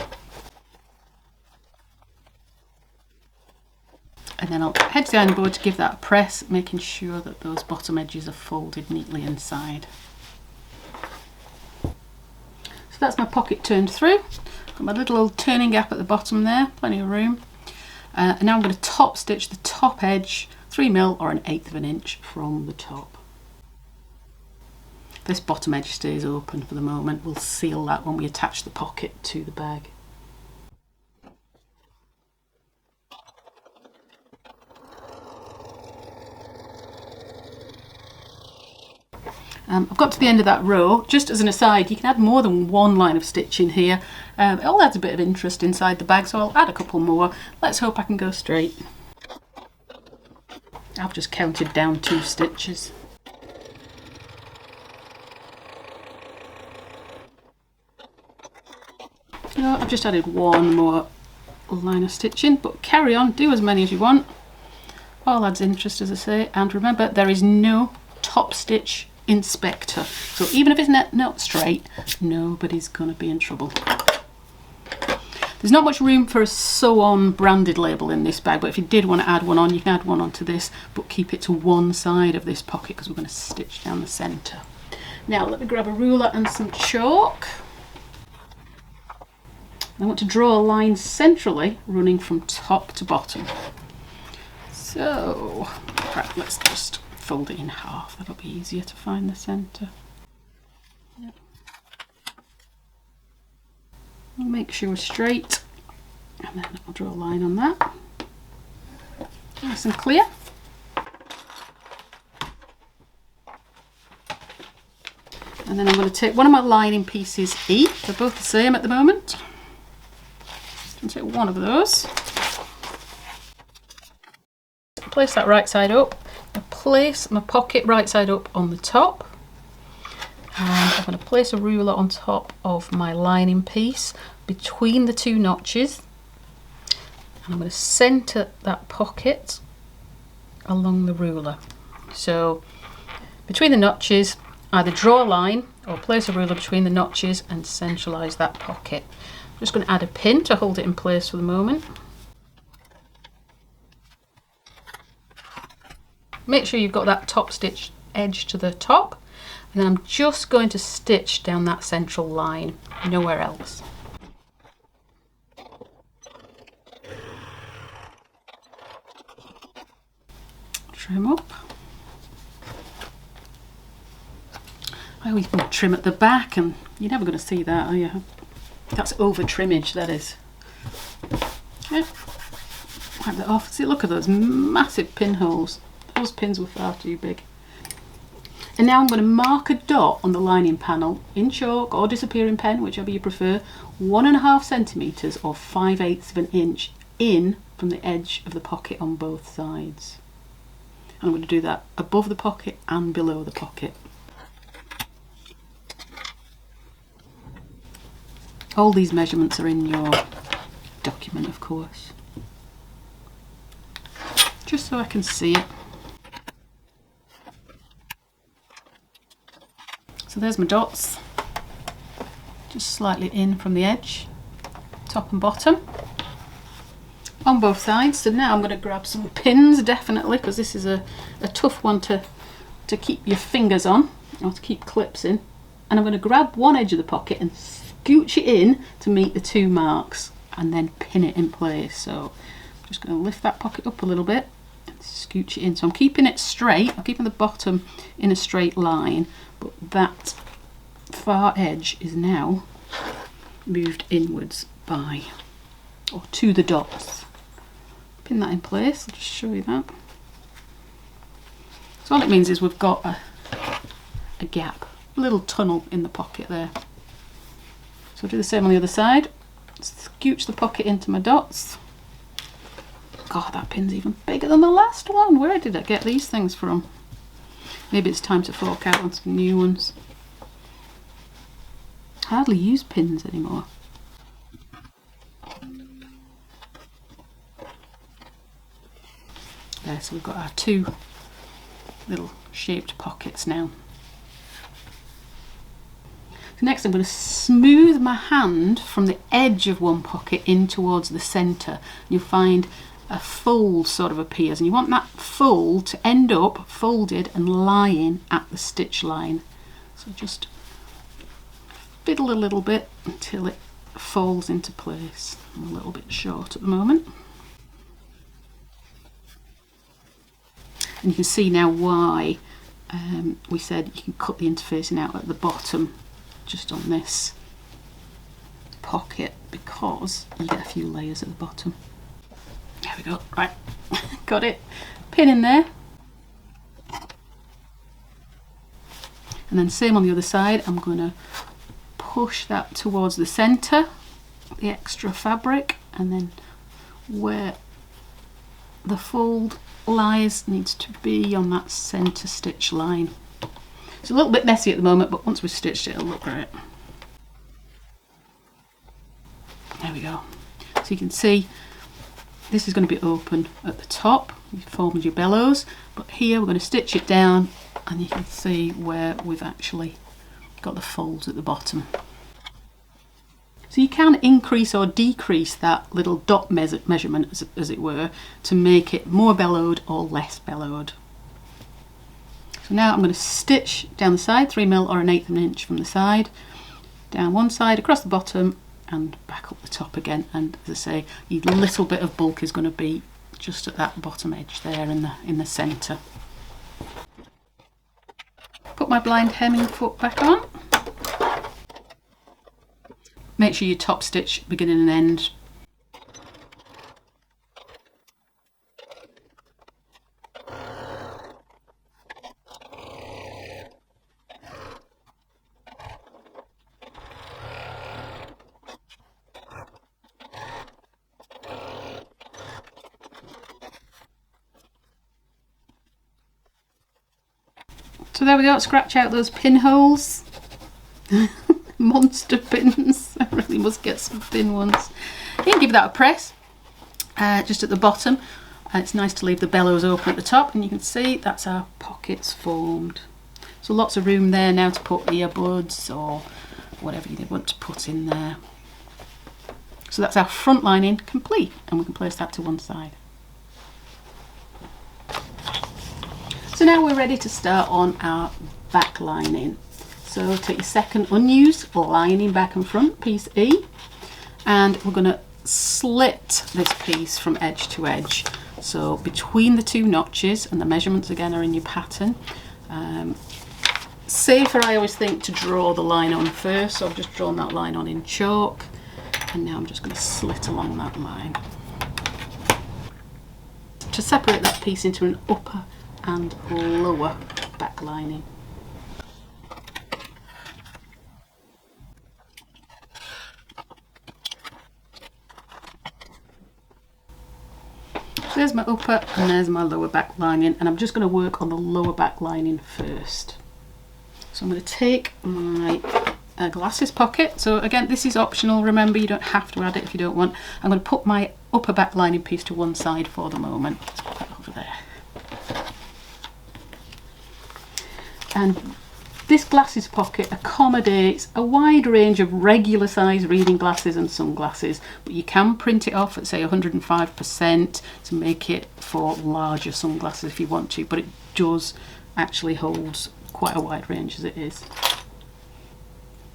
And then I'll head to the ironing board to give that a press, making sure that those bottom edges are folded neatly inside. So that's my pocket turned through. Got my little old turning gap at the bottom there, plenty of room. And now I'm going to top stitch the top edge 3mm or 1/8 of an inch from the top. This bottom edge stays open for the moment. We'll seal that when we attach the pocket to the bag. I've got to the end of that row. Just as an aside, you can add more than 1 line of stitching here. It all adds a bit of interest inside the bag, so I'll add a couple more. Let's hope I can go straight. I've just counted down 2 stitches. No, I've just added 1 more line of stitching, but carry on, do as many as you want. All adds interest, as I say, and remember, there is no top stitch inspector, so even if it's not straight, nobody's gonna be in trouble. There's not much room for a sew-on branded label in this bag, but if you did want to add one on, you can add one onto this, but keep it to one side of this pocket because we're going to stitch down the centre. Now let me grab a ruler and some chalk. I want to draw a line centrally running from top to bottom. So, right, let's just fold it in half, that'll be easier to find the centre. Yep. Make sure we're straight, and then I'll draw a line on that. Nice and clear. And then I'm going to take one of my lining pieces each. They're both the same at the moment. I'm going to take one of those. Place that right side up. I place my pocket right side up on the top. And I'm going to place a ruler on top of my lining piece between the two notches. And I'm going to centre that pocket along the ruler. So between the notches, either draw a line or place a ruler between the notches and centralise that pocket. I'm just going to add a pin to hold it in place for the moment. Make sure you've got that top stitch edge to the top, and then I'm just going to stitch down that central line, nowhere else. Trim up. I always put trim at the back, and you're never going to see that, are you? That's over trimmage, that is. Yeah. Wipe that off. See, look at those massive pinholes. Those pins were far too big. And now I'm going to mark a dot on the lining panel in chalk or disappearing pen, whichever you prefer, 1.5 centimetres or 5/8 of an inch in from the edge of the pocket on both sides. And I'm going to do that above the pocket and below the pocket. All these measurements are in your document, of course. Just so I can see it. So there's my dots, just slightly in from the edge, top and bottom, on both sides. So now I'm going to grab some pins, definitely, because this is a tough one to keep your fingers on, or to keep clips in. And I'm going to grab one edge of the pocket and scooch it in to meet the two marks, and then pin it in place. So I'm just going to lift that pocket up a little bit and scooch it in. So I'm keeping it straight, I'm keeping the bottom in a straight line, but that far edge is now moved inwards by, or to the dots. Pin that in place, I'll just show you that. So all it means is we've got a gap, a little tunnel in the pocket there. So I'll do the same on the other side. Scooch the pocket into my dots. God, that pin's even bigger than the last one. Where did I get these things from? Maybe it's time to fork out on some new ones. I hardly use pins anymore. There, so we've got our two little shaped pockets now. So next I'm going to smooth my hand from the edge of one pocket in towards the centre. You'll find a fold sort of appears, and you want that fold to end up folded and lying at the stitch line. So just fiddle a little bit until it folds into place. I'm a little bit short at the moment. And you can see now why we said you can cut the interfacing out at the bottom just on this pocket, because you get a few layers at the bottom. There we go, right, got it. Pin in there. And then same on the other side, I'm going to push that towards the centre, the extra fabric, and then where the fold lies needs to be on that centre stitch line. It's a little bit messy at the moment, but once we've stitched it, it'll look great. There we go. So you can see this is going to be open at the top. You've formed your bellows, but here we're going to stitch it down, and you can see where we've actually got the folds at the bottom. So you can increase or decrease that little dot measurement, as it were, to make it more bellowed or less bellowed. So now I'm going to stitch down the side, 3mm or 1/8 of an inch from the side, down one side, across the bottom, and back up the top again. And as I say, your little bit of bulk is going to be just at that bottom edge there in the centre. Put my blind hemming foot back on. Make sure you top stitch beginning and end. So there we go, scratch out those pinholes. Monster pins. I really must get some thin ones. You can give that a press, just at the bottom. It's nice to leave the bellows open at the top, and you can see that's our pockets formed. So lots of room there now to put earbuds or whatever you want to put in there. So that's our front lining complete, and we can place that to one side. So now we're ready to start on our back lining. So take your second unused lining back and front, piece E, and we're going to slit this piece from edge to edge. So between the two notches, and the measurements again are in your pattern. Safer, I always think, to draw the line on first, so I've just drawn that line on in chalk, and now I'm just going to slit along that line to separate that piece into an upper and lower back lining. So there's my upper and there's my lower back lining, and I'm just going to work on the lower back lining first. So I'm going to take my glasses pocket. So again, this is optional, remember, you don't have to add it if you don't want. I'm going to put my upper back lining piece to one side for the moment. Let's put that over there. And this glasses pocket accommodates a wide range of regular size reading glasses and sunglasses, but you can print it off at say 105% to make it for larger sunglasses if you want to, but it does actually hold quite a wide range as it is.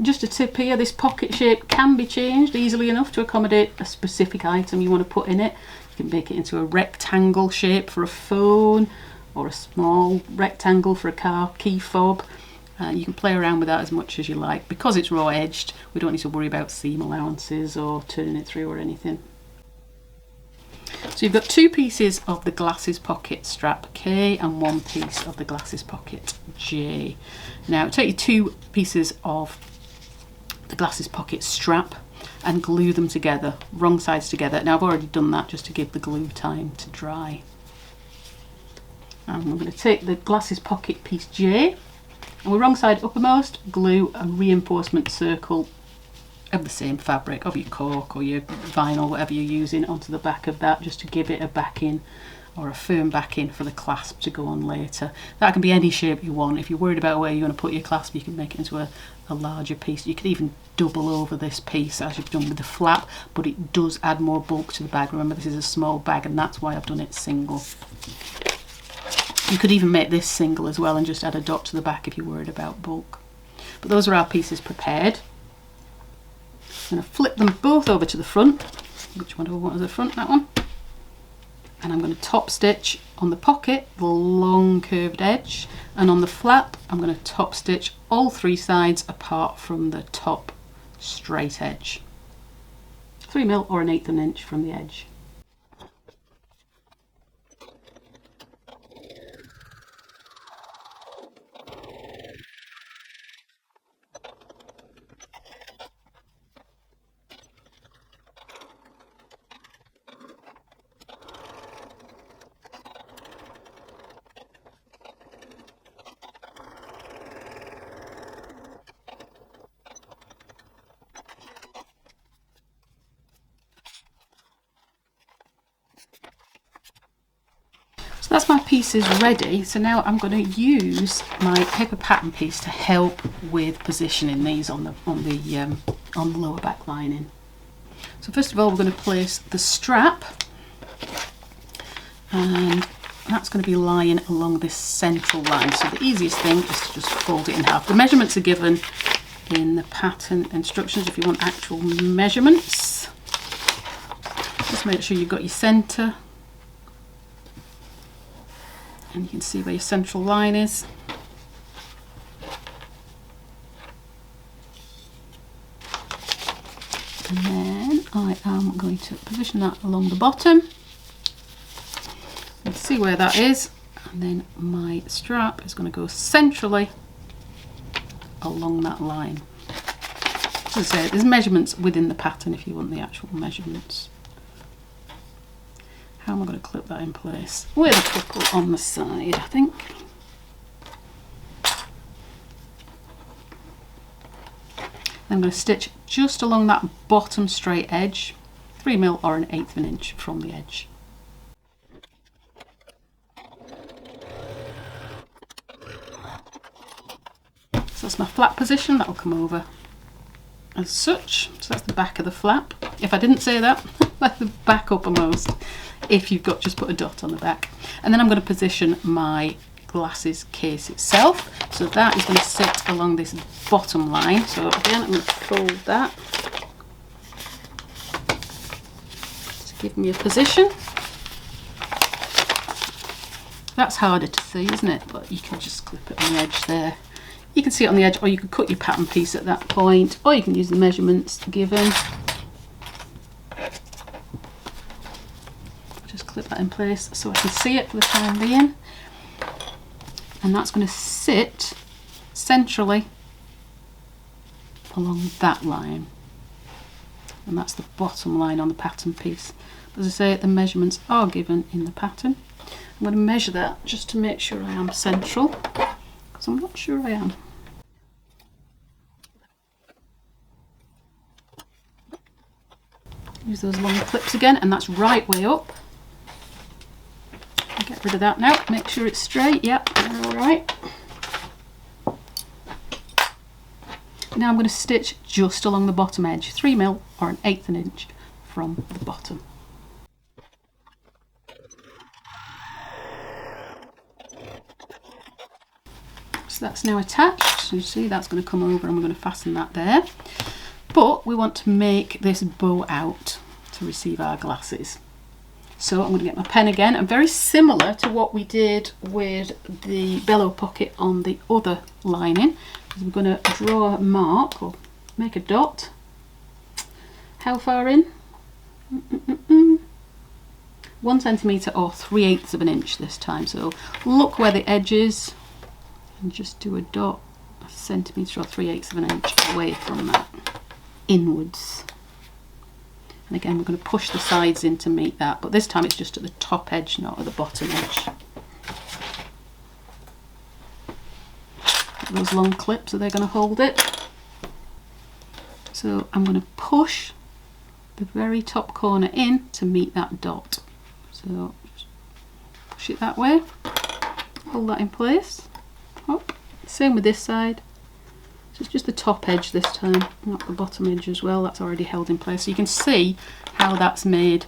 Just a tip here, this pocket shape can be changed easily enough to accommodate a specific item you want to put in it. You can make it into a rectangle shape for a phone, or a small rectangle for a car key fob. You can play around with that as much as you like. Because it's raw edged, we don't need to worry about seam allowances or turning it through or anything. So you've got two pieces of the glasses pocket strap K and one piece of the glasses pocket J. Now take your two pieces of the glasses pocket strap and glue them together, wrong sides together. Now I've already done that just to give the glue time to dry. And we're going to take the glasses pocket piece J, and we're wrong side uppermost, glue a reinforcement circle of the same fabric, of your cork or your vinyl, whatever you're using, onto the back of that, just to give it a backing or a firm backing for the clasp to go on later. That can be any shape you want. If you're worried about where you're going to put your clasp, you can make it into a larger piece. You could even double over this piece as you've done with the flap, but it does add more bulk to the bag. Remember, this is a small bag, and that's why I've done it single. You could even make this single as well and just add a dot to the back if you're worried about bulk. But those are our pieces prepared. I'm going to flip them both over to the front. Which one do I want as the front? That one. And I'm going to top stitch on the pocket the long curved edge, and on the flap I'm going to top stitch all three sides apart from the top straight edge. 3mm or 1/8 of an inch from the edge. That's my pieces ready. So now I'm going to use my paper pattern piece to help with positioning these on the lower back lining. So first of all, we're going to place the strap, and that's going to be lying along this central line. So the easiest thing is to just fold it in half. The measurements are given in the pattern instructions if you want actual measurements. Just make sure you've got your centre. And you can see where your central line is. And then I am going to position that along the bottom. And see where that is. And then my strap is going to go centrally along that line. As I say, there's measurements within the pattern if you want the actual measurements. How am I going to clip that in place? With a couple on the side, I think. I'm going to stitch just along that bottom straight edge, 3mm or 1/8 of an inch from the edge. So that's my flap position, that will come over as such. So that's the back of the flap. If I didn't say that, like the back uppermost, if you've got just put a dot on the back. And then I'm going to position my glasses case itself. So that is going to sit along this bottom line. So again, I'm going to fold that to give me a position. That's harder to see, isn't it? But you can just clip it on the edge there. You can see it on the edge, or you could cut your pattern piece at that point, or you can use the measurements given. Just clip that in place so I can see it for the time being. And that's going to sit centrally along that line. And that's the bottom line on the pattern piece. As I say, the measurements are given in the pattern. I'm going to measure that just to make sure I am central, because I'm not sure I am. Use those long clips again, and that's right way up. I'll get rid of that now, make sure it's straight. Yep, they're all right. Now I'm going to stitch just along the bottom edge, 3mm or 1/8 of an inch from the bottom. So that's now attached. So you see that's going to come over and we're going to fasten that there. But we want to make this bow out to receive our glasses. So I'm going to get my pen again, and very similar to what we did with the bellow pocket on the other lining, we're going to draw a mark or make a dot. How far in? 1 centimetre or 3/8 of an inch this time. So look where the edge is and just do a dot 1 centimetre or 3/8 of an inch away from that, inwards. And again, we're going to push the sides in to meet that, but this time it's just at the top edge, not at the bottom edge. Those long clips, are they going to hold it? So I'm going to push the very top corner in to meet that dot. So just push it that way, hold that in place. Up. Same with this side. So it's just the top edge this time, not the bottom edge as well. That's already held in place. So you can see how that's made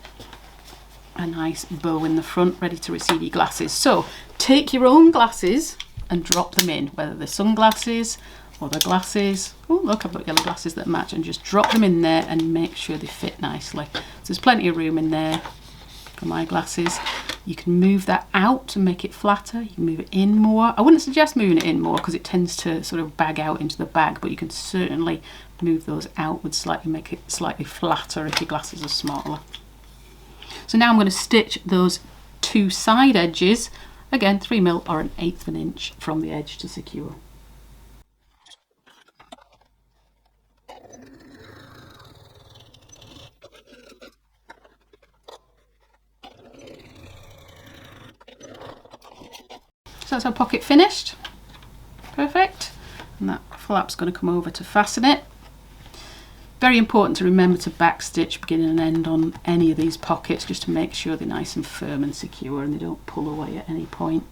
a nice bow in the front, ready to receive your glasses. So take your own glasses and drop them in, whether they're sunglasses or the glasses. Oh look, I've got yellow glasses that match, and just drop them in there and make sure they fit nicely. So there's plenty of room in there for my glasses. You can move that out and make it flatter. You can move it in more. I wouldn't suggest moving it in more because it tends to sort of bag out into the bag, but you can certainly move those outwards slightly, make it slightly flatter if your glasses are smaller. So now I'm going to stitch those two side edges, again 3mm or 1/8 of an inch from the edge to secure. So that's our pocket finished. Perfect. And that flap's going to come over to fasten it. Very important to remember to backstitch beginning and end on any of these pockets, just to make sure they're nice and firm and secure and they don't pull away at any point.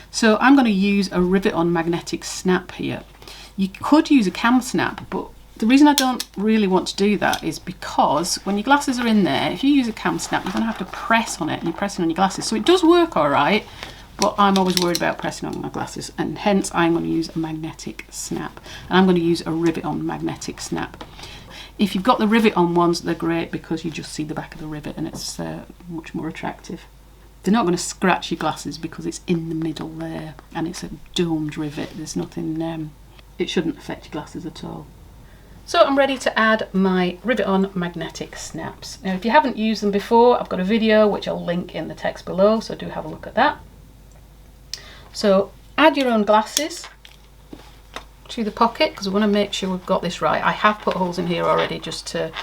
So I'm going to use a Rivet-on magnetic snap here. You could use a cam snap, but the reason I don't really want to do that is because when your glasses are in there, if you use a cam snap, you're going to have to press on it, and you're pressing on your glasses. So it does work all right, but I'm always worried about pressing on my glasses, and hence I'm going to use a magnetic snap. And I'm going to use a Rivet-on magnetic snap. If you've got the Rivet-on ones, they're great because you just see the back of the rivet and it's much more attractive. They're not going to scratch your glasses because it's in the middle there, and it's a domed rivet. There's nothing, it shouldn't affect your glasses at all. So I'm ready to add my Rivet-on magnetic snaps. Now if you haven't used them before, I've got a video which I'll link in the text below, so do have a look at that. So add your own glasses to the pocket, because we want to make sure we've got this right. I have put holes in here already just to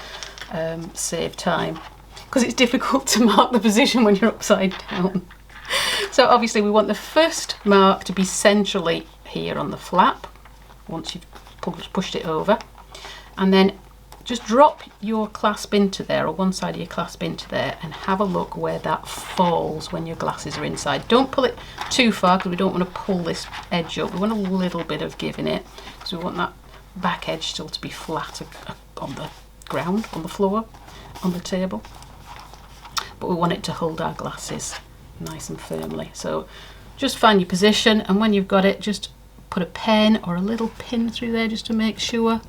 save time, because it's difficult to mark the position when you're upside down. So obviously we want the first mark to be centrally here on the flap, once you've pushed it over. And then just drop your clasp into there, or one side of your clasp into there, and have a look where that falls when your glasses are inside. Don't pull it too far, because we don't want to pull this edge up. We want a little bit of give in it, because we want that back edge still to be flat on the ground, on the floor, on the table. But we want it to hold our glasses nice and firmly. So just find your position, and when you've got it, just put a pen or a little pin through there just to make sure.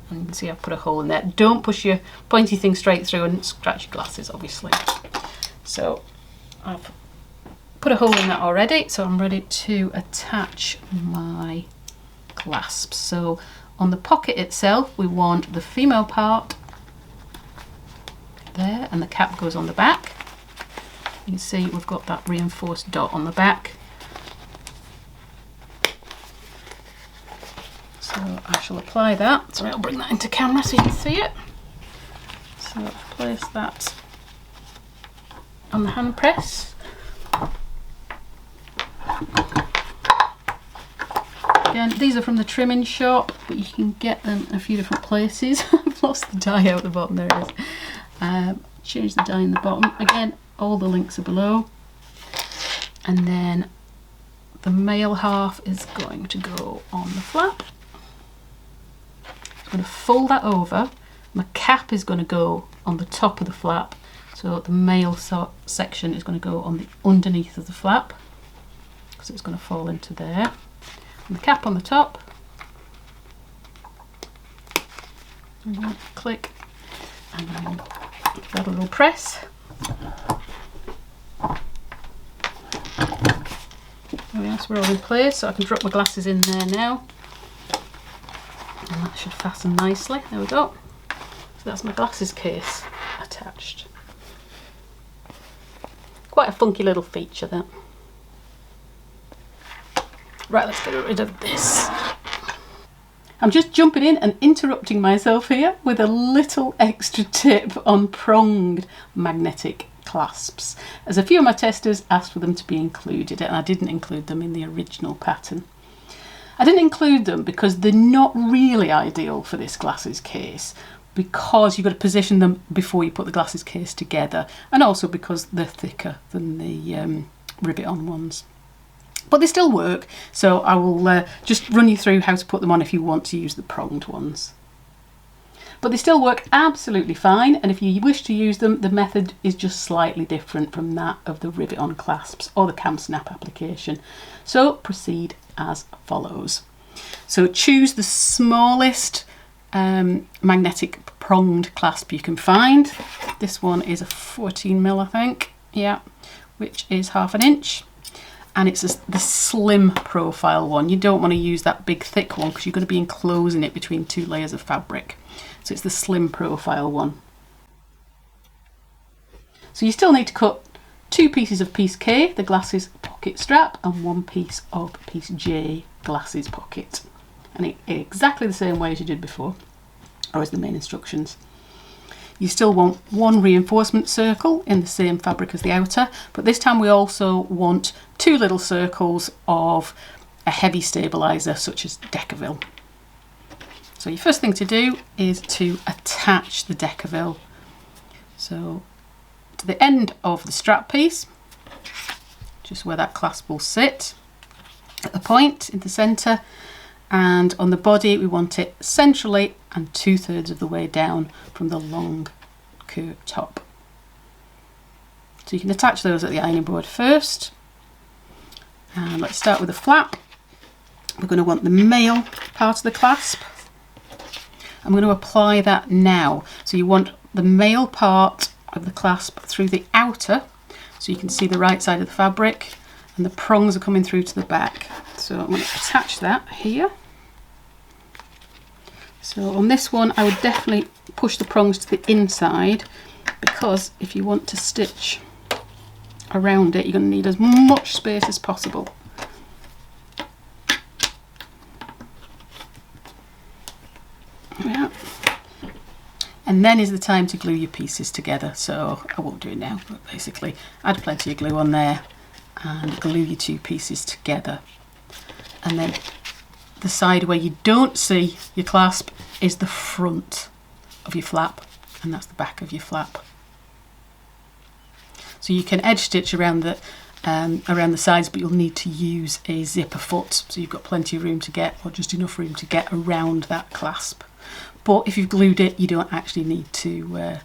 And you can see I've put a hole in there. Don't push your pointy thing straight through and scratch your glasses, obviously. So I've put a hole in that already, so I'm ready to attach my clasps. So on the pocket itself, we want the female part there, and the cap goes on the back. You can see we've got that reinforced dot on the back. So I shall apply that. So I'll bring that into camera so you can see it. So place that on the hand press. Again, these are from the trimming shop, but you can get them a few different places. I've lost the die out the bottom, there it is. Change the die in the bottom. Again, all the links are below. And then the male half is going to go on the flap. I'm going to fold that over. My cap is going to go on the top of the flap, so the male section is going to go on the underneath of the flap, because it's going to fall into there. And the cap on the top. And click, and then give that a little press. There we are, so we're all in place, so I can drop my glasses in there now. And that should fasten nicely. There we go. So that's my glasses case attached. Quite a funky little feature, that. Right, let's get rid of this. I'm just jumping in and interrupting myself here with a little extra tip on pronged magnetic clasps, as a few of my testers asked for them to be included, and I didn't include them in the original pattern. I didn't include them because they're not really ideal for this glasses case, because you've got to position them before you put the glasses case together, and also because they're thicker than the Rivet-on ones. But they still work, so I will just run you through how to put them on if you want to use the pronged ones. But they still work absolutely fine, and if you wish to use them, the method is just slightly different from that of the Rivet-on clasps or the cam snap application. So proceed as follows. So choose the smallest magnetic pronged clasp you can find. This one is a 14mm, I think, yeah, which is 1/2 inch. And it's the slim profile one. You don't want to use that big thick one because you're going to be enclosing it between 2 layers of fabric. So it's the slim profile one. So you still need to cut 2 pieces of piece K, the glasses pocket strap, and 1 piece of piece J, glasses pocket. And exactly the same way as you did before, or as the main instructions. You still want 1 reinforcement circle in the same fabric as the outer, but this time we also want 2 little circles of a heavy stabiliser such as Decaville. So your first thing to do is to attach the Decaville. So to the end of the strap piece, just where that clasp will sit, at the point in the centre, and on the body we want it centrally and 2/3 of the way down from the long curved top. So you can attach those at the ironing board first. And let's start with the flap. We're going to want the male part of the clasp. I'm going to apply that now. So you want the male part of the clasp through the outer, so you can see the right side of the fabric, and the prongs are coming through to the back. So I'm going to attach that here. So on this one I would definitely push the prongs to the inside, because if you want to stitch around it you're going to need as much space as possible. Yeah. And then is the time to glue your pieces together, so I won't do it now, but basically add plenty of glue on there and glue your 2 pieces together, and then the side where you don't see your clasp is the front of your flap, and that's the back of your flap. So you can edge stitch around the sides, but you'll need to use a zipper foot, so you've got plenty of room to get, or just enough room to get around that clasp. But if you've glued it, you don't actually need to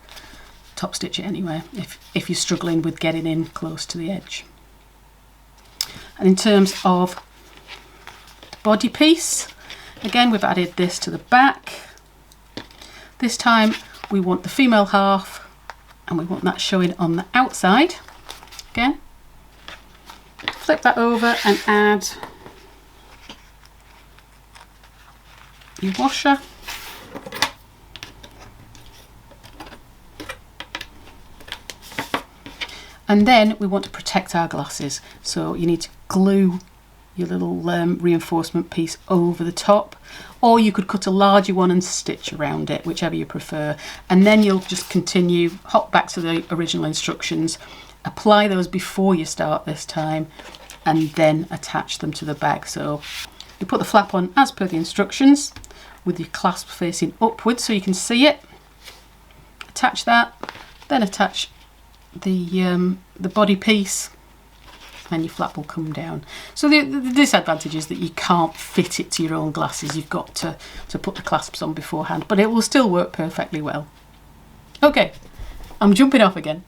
top stitch it anyway, if you're struggling with getting in close to the edge. And in terms of body piece, again we've added this to the back. This time we want the female half, and we want that showing on the outside. Again, flip that over and add your washer. And then we want to protect our glasses, so you need to glue your little reinforcement piece over the top, or you could cut a larger one and stitch around it, whichever you prefer. And then you'll just continue, hop back to the original instructions, apply those before you start this time, and then attach them to the bag. So you put the flap on as per the instructions, with your clasp facing upwards so you can see it. Attach that, then attach the body piece, and your flap will come down. So the disadvantage is that you can't fit it to your own glasses. You've got to put the clasps on beforehand, but it will still work perfectly well. Okay, I'm jumping off again.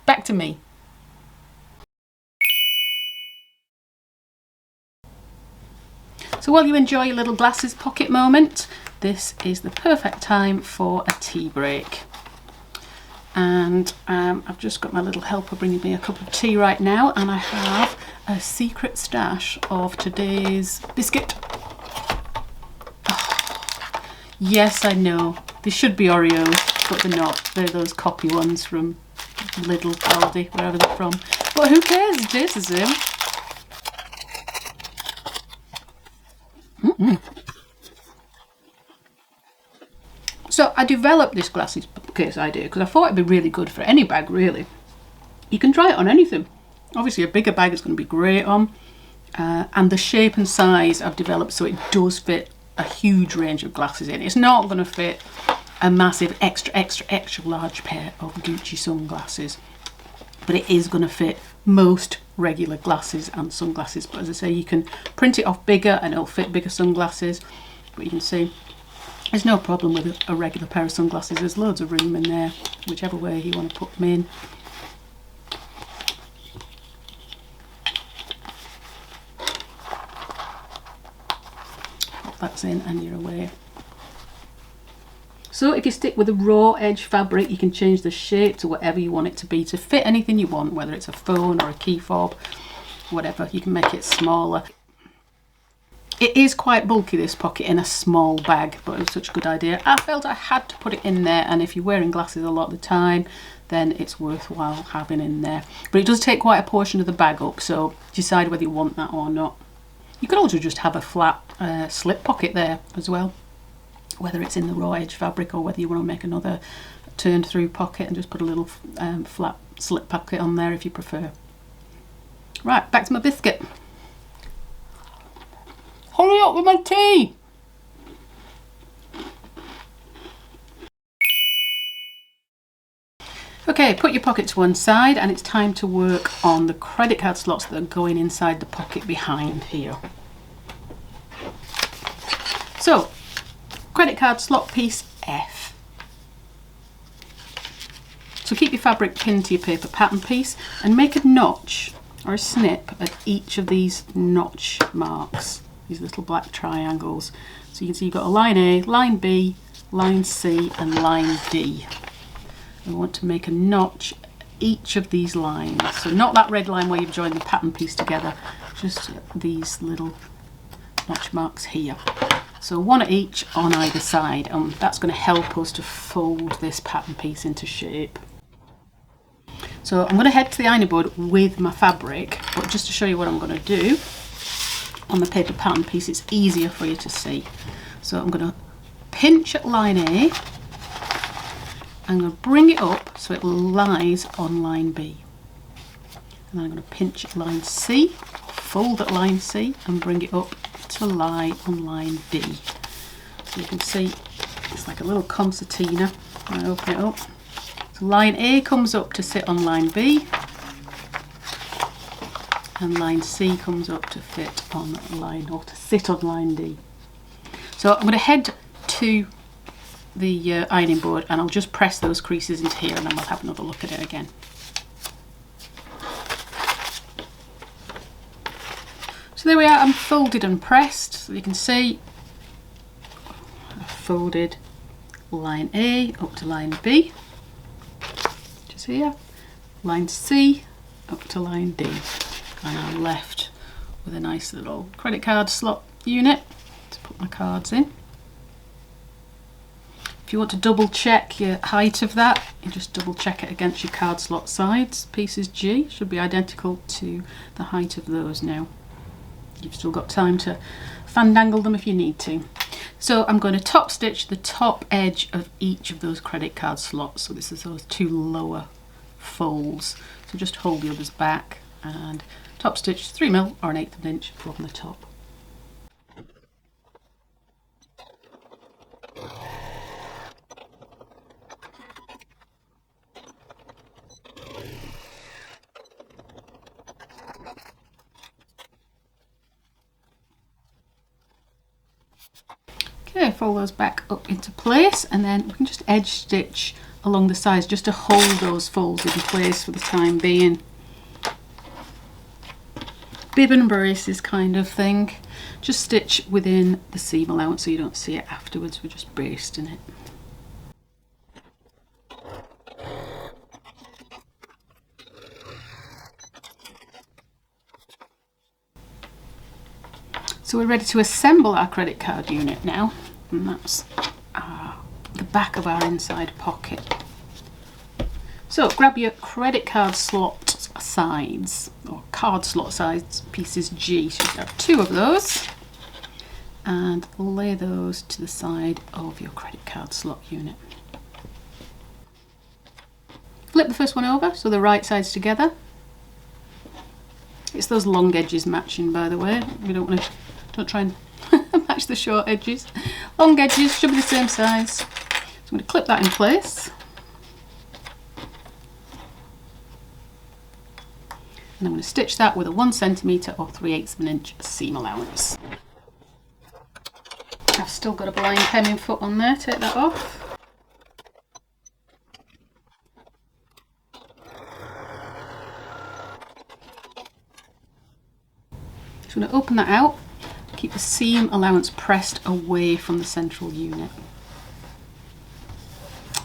Back to me. So while you enjoy your little glasses pocket moment, this is the perfect time for a tea break. And I've just got my little helper bringing me a cup of tea right now, and I have a secret stash of today's biscuit. Oh, yes, I know, they should be Oreos, but they're not. They're those copy ones from Lidl, Aldi, wherever they're from. But who cares, it tastes the same. So I developed this glasses case idea because I thought it'd be really good for any bag, really. You can try it on anything. Obviously a bigger bag is going to be great on, and the shape and size I've developed so it does fit a huge range of glasses in. It's not going to fit a massive extra large pair of Gucci sunglasses, but it is going to fit most regular glasses and sunglasses. But as I say, you can print it off bigger and it'll fit bigger sunglasses, but you can see there's no problem with a regular pair of sunglasses. There's loads of room in there, whichever way you want to put them in. Pop that in and you're away. So if you stick with a raw edge fabric, you can change the shape to whatever you want it to be, to fit anything you want, whether it's a phone or a key fob, whatever. You can make it smaller. It is quite bulky, this pocket, in a small bag, but it was such a good idea. I felt I had to put it in there, and if you're wearing glasses a lot of the time, then it's worthwhile having in there. But it does take quite a portion of the bag up, so decide whether you want that or not. You could also just have a flat slip pocket there as well, whether it's in the raw edge fabric or whether you want to make another turned through pocket and just put a little flat slip pocket on there if you prefer. Right, back to my biscuit. Hurry up with my tea! Okay, put your pocket to one side, and it's time to work on the credit card slots that are going inside the pocket behind here. So, credit card slot piece F. So keep your fabric pinned to your paper pattern piece and make a notch or a snip at each of these notch marks, these little black triangles. So you can see you've got a line A, line B, line C and line D. We want to make a notch at each of these lines. So not that red line where you've joined the pattern piece together, just these little notch marks here. So one at each on either side, and that's going to help us to fold this pattern piece into shape. So I'm going to head to the ironing board with my fabric, but just to show you what I'm going to do on the paper pattern piece, it's easier for you to see. So I'm going to pinch at line A, I'm going to bring it up so it lies on line B. And then I'm going to pinch at line C, fold at line C and bring it up to lie on line D. So you can see it's like a little concertina. I open it up. So line A comes up to sit on line B, and line C comes up to fit on line, or to sit on line D. So I'm going to head to the ironing board and I'll just press those creases into here, and then we'll have another look at it again. So there we are, I'm folded and pressed. So you can see I've folded line A up to line B, just here, line C up to line D, and I'm left with a nice little credit card slot unit to put my cards in. If you want to double check your height of that, you just double check it against your card slot sides. Pieces G should be identical to the height of those now. You've still got time to fandangle them if you need to. So I'm going to top stitch the top edge of each of those credit card slots. So this is those two lower folds. So just hold the others back and top stitch 3mm or 1/8 of an inch from the top. Okay, fold those back up into place, and then we can just edge stitch along the sides just to hold those folds in place for the time being. Bib and braces kind of thing. Just stitch within the seam allowance so you don't see it afterwards. We're just basting it. So we're ready to assemble our credit card unit now, and that's the back of our inside pocket. So grab your credit card slot sides, or card slot sides, pieces G, so you have 2 of those, and lay those to the side of your credit card slot unit. Flip the first one over so the right side's together. It's those long edges matching, by the way. We don't try and match the short edges. Long edges should be the same size. So I'm going to clip that in place. And I'm going to stitch that with a 1cm or 3/8 of an inch seam allowance. I've still got a blind hemming foot on there, take that off. Just going to open that out, keep the seam allowance pressed away from the central unit.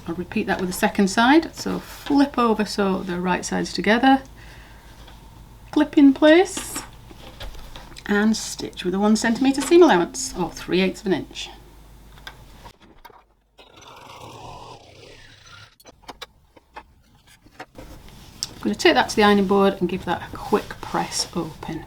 I'll repeat that with the second side, so flip over so the right side's together, clip in place, and stitch with a 1cm seam allowance, or 3/8 of an inch. I'm going to take that to the ironing board and give that a quick press open.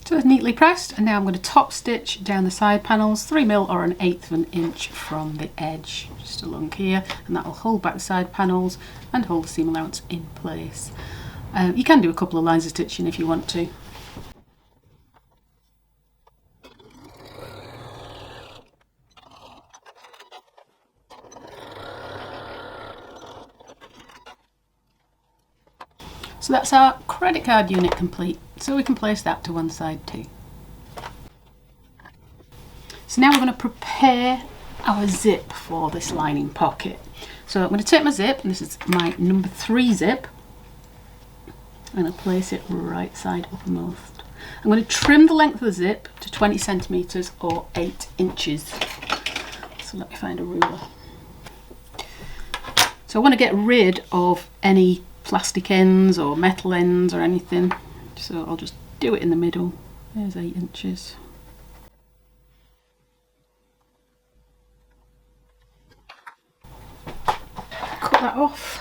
So it's neatly pressed, and now I'm going to top stitch down the side panels 3mm or 1/8 of an inch from the edge, just along here, and that will hold back the side panels and hold the seam allowance in place. You can do a couple of lines of stitching if you want to. So that's our credit card unit complete, so we can place that to one side too. So now we're going to prepare our zip for this lining pocket. So I'm going to take my zip, and this is my number 3 zip. I'm going to place it right side uppermost. I'm going to trim the length of the zip to 20 centimeters or 8 inches. So let me find a ruler. So I want to get rid of any plastic ends or metal ends or anything. So I'll just do it in the middle. There's 8 inches. Cut that off.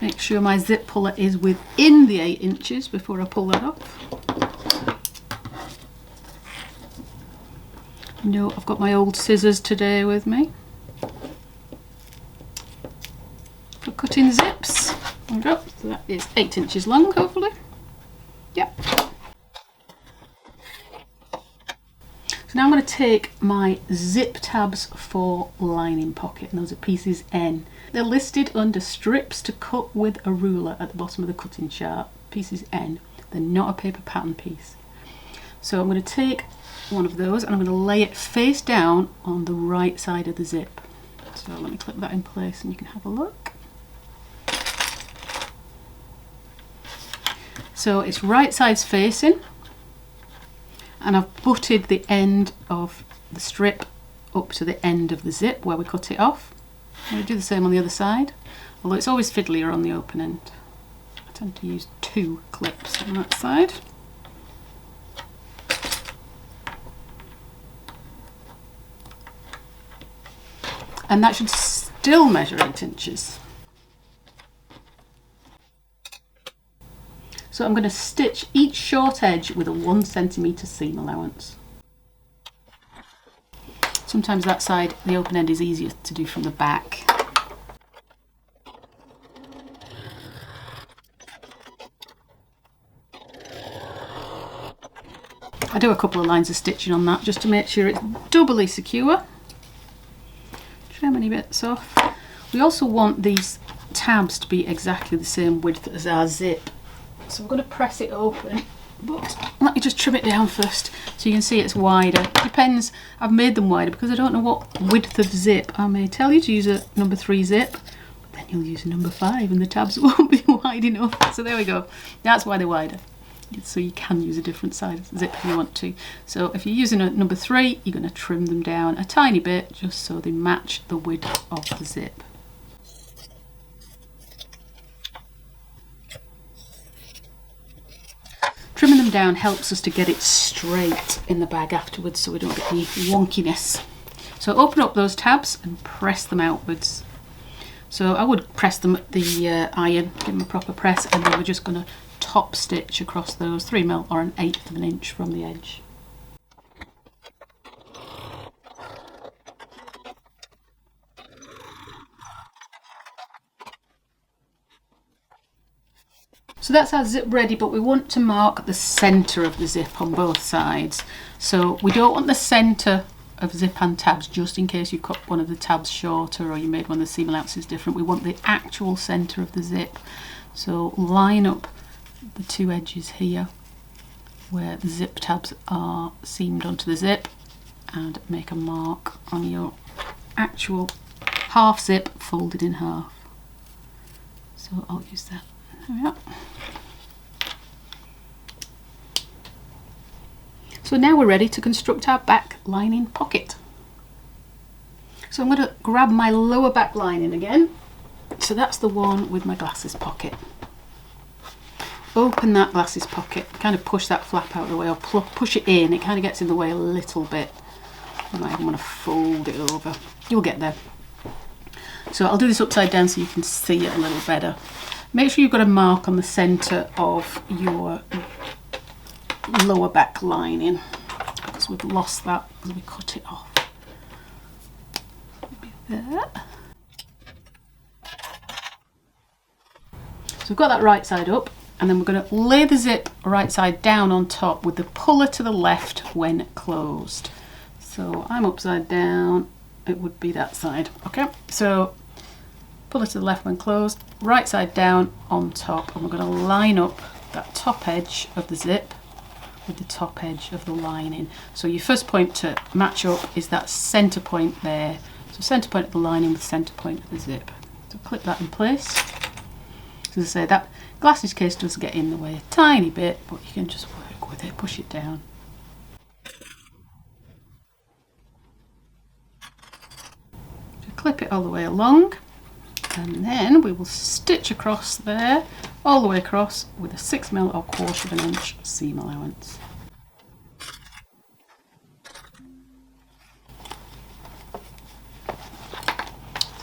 Make sure my zip puller is within the 8 inches before I pull that off. No, I've got my old scissors today with me for cutting zips. There we go. So that is 8 inches long, hopefully. Yep. So now I'm going to take my zip tabs for lining pocket, and those are pieces N. They're listed under strips to cut with a ruler at the bottom of the cutting chart, pieces N. They're not a paper pattern piece. So I'm going to take one of those and I'm going to lay it face down on the right side of the zip. So let me clip that in place and you can have a look. So it's right sides facing, and I've butted the end of the strip up to the end of the zip where we cut it off. I'm going to do the same on the other side, although it's always fiddlier on the open end. I tend to use 2 clips on that side. And that should still measure 8 inches. So I'm going to stitch each short edge with a 1 centimetre seam allowance. Sometimes that side, the open end, is easier to do from the back. I do a couple of lines of stitching on that just to make sure it's doubly secure. Trim any bits off. We also want these tabs to be exactly the same width as our zip. So I'm going to press it open, but let me just trim it down first so you can see it's wider. It depends, I've made them wider because I don't know what width of zip. I may tell you to use a number 3 zip, but then you'll use a number 5 and the tabs won't be wide enough. So there we go, that's why they're wider. So you can use a different size zip if you want to. So if you're using a number 3, you're going to trim them down a tiny bit just so they match the width of the zip. Trimming them down helps us to get it straight in the bag afterwards so we don't get any wonkiness. So open up those tabs and press them outwards. So I would press them at the iron, give them a proper press, and then we're just going to top stitch across those 3mm or 1/8 of an inch from the edge. So that's our zip ready, but we want to mark the centre of the zip on both sides. So we don't want the centre of zip and tabs just in case you've cut one of the tabs shorter or you made one of the seam allowances different. We want the actual centre of the zip. So line up the 2 edges here where the zip tabs are seamed onto the zip and make a mark on your actual half zip folded in half. So I'll use that. There we are. So now we're ready to construct our back lining pocket. So I'm going to grab my lower back lining again. So that's the one with my glasses pocket. Open that glasses pocket, kind of push that flap out of the way or push it in. It kind of gets in the way a little bit. You might even want to fold it over. You'll get there. So I'll do this upside down so you can see it a little better. Make sure you've got a mark on the centre of your lower back lining because we've lost that as we cut it off. Maybe there. So we've got that right side up, and then we're going to lay the zip right side down on top with the puller to the left when closed. So I'm upside down, it would be that side. Okay, so puller to the left when closed, right side down on top, and we're going to line up that top edge of the zip with the top edge of the lining. So your first point to match up is that centre point there. So centre point of the lining with centre point of the zip. So clip that in place. So as I say, that glasses case does get in the way a tiny bit, but you can just work with it, push it down. So clip it all the way along, and then we will stitch across there, all the way across with a 6mm or 1/4 of an inch seam allowance.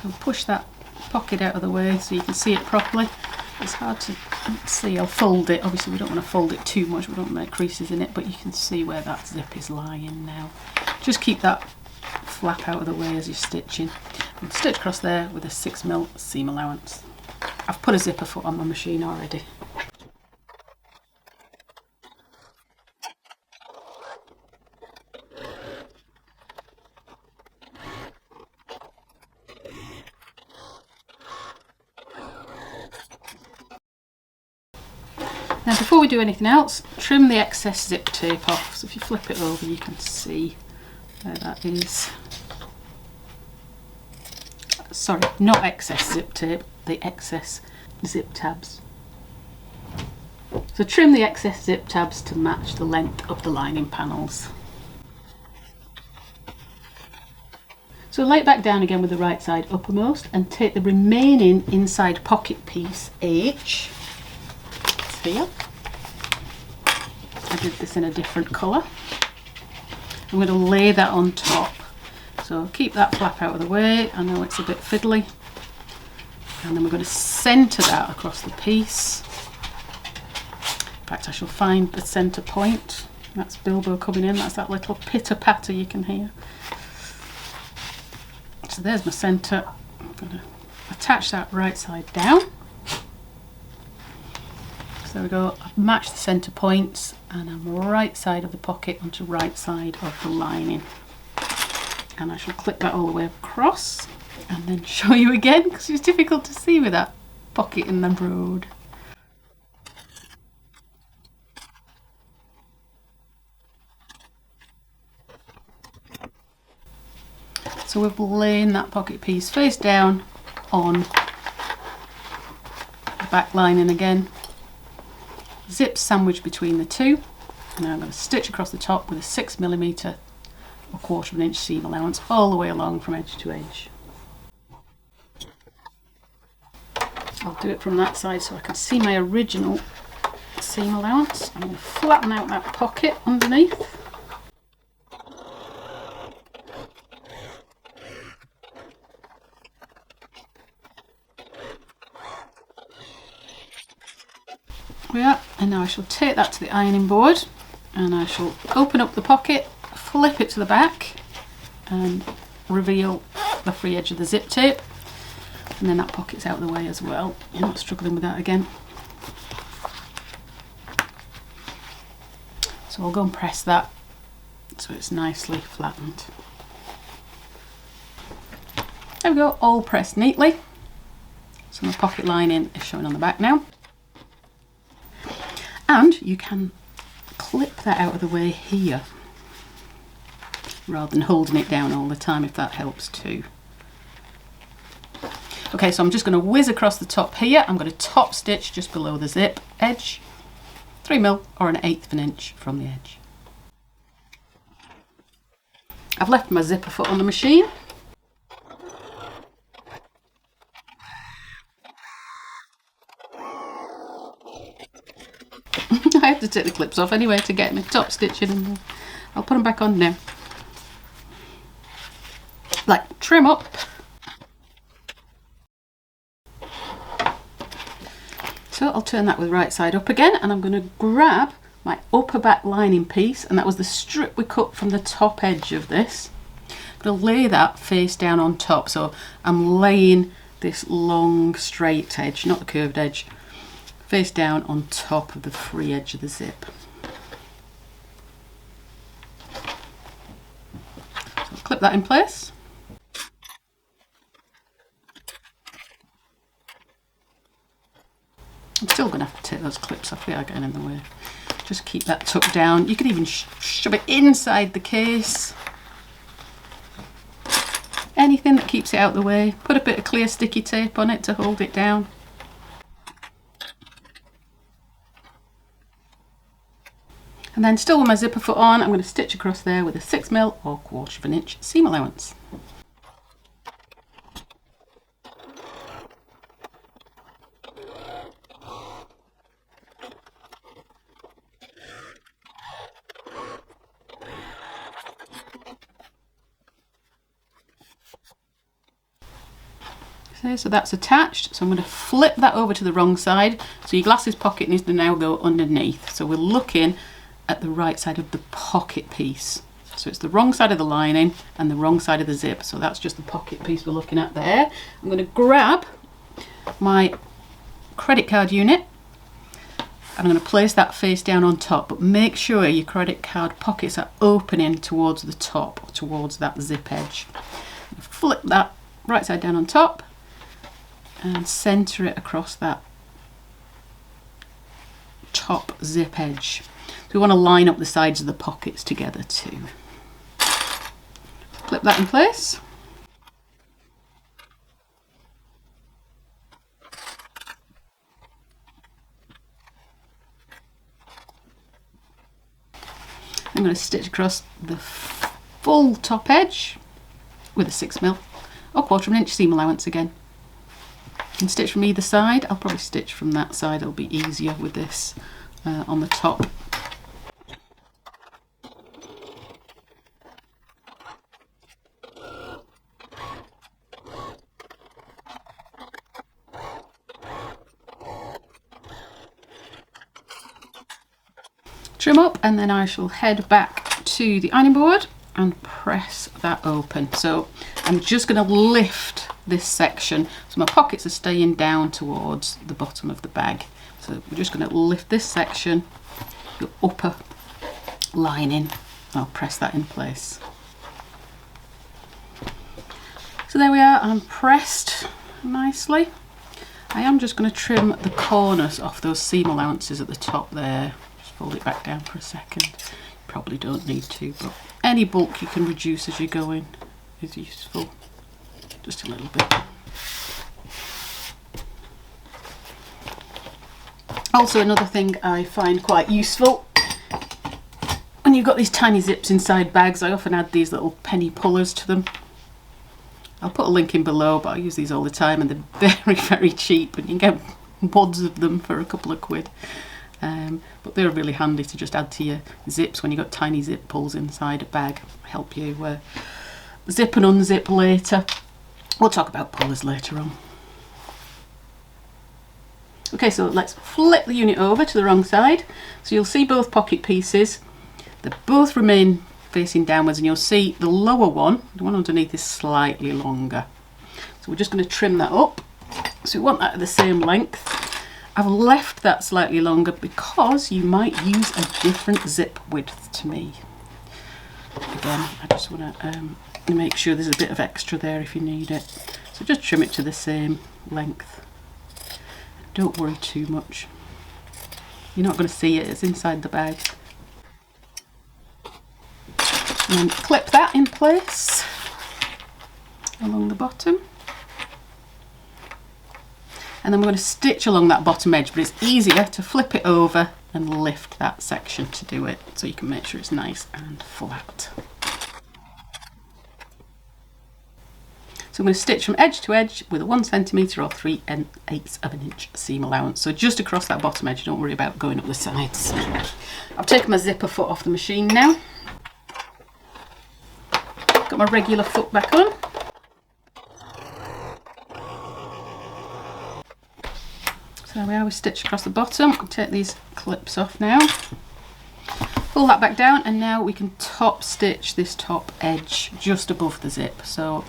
So push that pocket out of the way so you can see it properly. It's hard to see. I'll fold it. Obviously we don't want to fold it too much, we don't want to make creases in it, but you can see where that zip is lying now. Just keep that flap out of the way as you're stitching. And stitch across there with a 6mm seam allowance. I've put a zipper foot on my machine already. Now before we do anything else, trim the excess zip tape off. So if you flip it over you can see where that is. Sorry, not excess zip tape, the excess zip tabs. So trim the excess zip tabs to match the length of the lining panels. So lay it back down again with the right side uppermost and take the remaining inside pocket piece H. Here. I did this in a different colour. I'm going to lay that on top. So keep that flap out of the way. I know it's a bit fiddly. And then we're going to centre that across the piece. In fact, I shall find the centre point. That's Bilbo coming in. That's that little pitter patter you can hear. So there's my centre. I'm going to attach that right side down. So there we go, I've matched the centre points and I'm right side of the pocket onto right side of the lining. And I shall clip that all the way across and then show you again because it's difficult to see with that pocket in the road. So we've laid that pocket piece face down on the back lining again. Zip sandwich between the two, and now I'm going to stitch across the top with a 6mm or 1/4 inch seam allowance all the way along from edge to edge. I'll do it from that side so I can see my original seam allowance. I'm going to flatten out that pocket underneath. Yeah, and now I shall take that to the ironing board and I shall open up the pocket, flip it to the back and reveal the free edge of the zip tape, and then that pocket's out of the way as well. You're not struggling with that again. So I'll go and press that so it's nicely flattened. There we go, all pressed neatly. So my pocket lining is showing on the back now. And you can clip that out of the way here rather than holding it down all the time, if that helps too. Okay, so I'm just going to whiz across the top here. I'm going to top stitch just below the zip edge, 3mm or 1/8 inch from the edge. I've left my zipper foot on the machine. I have to take the clips off anyway to get my top stitching, and I'll put them back on now. Like, trim up. So I'll turn that with right side up again, and I'm going to grab my upper back lining piece, and that was the strip we cut from the top edge of this. I'm going to lay that face down on top, so I'm laying this long straight edge, not the curved edge, face down on top of the free edge of the zip. So clip that in place. I'm still going to have to take those clips off, they are getting in the way. Just keep that tucked down. You could even shove it inside the case. Anything that keeps it out of the way. Put a bit of clear sticky tape on it to hold it down. And then still with my zipper foot on, I'm going to stitch across there with a 6mm or 1/4 inch seam allowance. Okay, so that's attached, so I'm going to flip that over to the wrong side. So your glasses pocket needs to now go underneath. So we're looking at the right side of the pocket piece. So it's the wrong side of the lining and the wrong side of the zip. So that's just the pocket piece we're looking at there. I'm going to grab my credit card unit. I'm going to place that face down on top, but make sure your credit card pockets are opening towards the top, towards that zip edge. Flip that right side down on top and centre it across that top zip edge. So we want to line up the sides of the pockets together too. Clip that in place. I'm going to stitch across the full top edge with a 6mm or 1/4 inch seam allowance again. You can stitch from either side. I'll probably stitch from that side, it'll be easier with this on the top. Trim up, and then I shall head back to the ironing board and press that open. So I'm just going to lift this section so my pockets are staying down towards the bottom of the bag. So we're just going to lift this section, your upper lining, and I'll press that in place. So there we are, I'm pressed nicely. I am just going to trim the corners off those seam allowances at the top there. Fold it back down for a second. Probably don't need to, but any bulk you can reduce as you're going is useful. Just a little bit. Also, another thing I find quite useful when you've got these tiny zips inside bags, I often add these little penny pullers to them. I'll put a link in below, but I use these all the time and they're very, very cheap, and you can get wads of them for a couple of quid. But they're really handy to just add to your zips when you've got tiny zip pulls inside a bag. Help you zip and unzip later. We'll talk about pullers later on. Okay, so let's flip the unit over to the wrong side. So you'll see both pocket pieces. They both remain facing downwards, and you'll see the lower one, the one underneath, is slightly longer. So we're just going to trim that up. So we want that at the same length. I've left that slightly longer because you might use a different zip width to me. Again, I just want to make sure there's a bit of extra there if you need it. So just trim it to the same length. Don't worry too much. You're not going to see it, it's inside the bag. And then clip that in place along the bottom. And then we're going to stitch along that bottom edge, but it's easier to flip it over and lift that section to do it, so you can make sure it's nice and flat. So I'm going to stitch from edge to edge with a 1 cm or 3/8 of an inch seam allowance. So just across that bottom edge, don't worry about going up the sides. I've taken my zipper foot off the machine now. Got my regular foot back on. So there we are, we stitch across the bottom. I'll take these clips off now. Pull that back down, and now we can top stitch this top edge just above the zip. So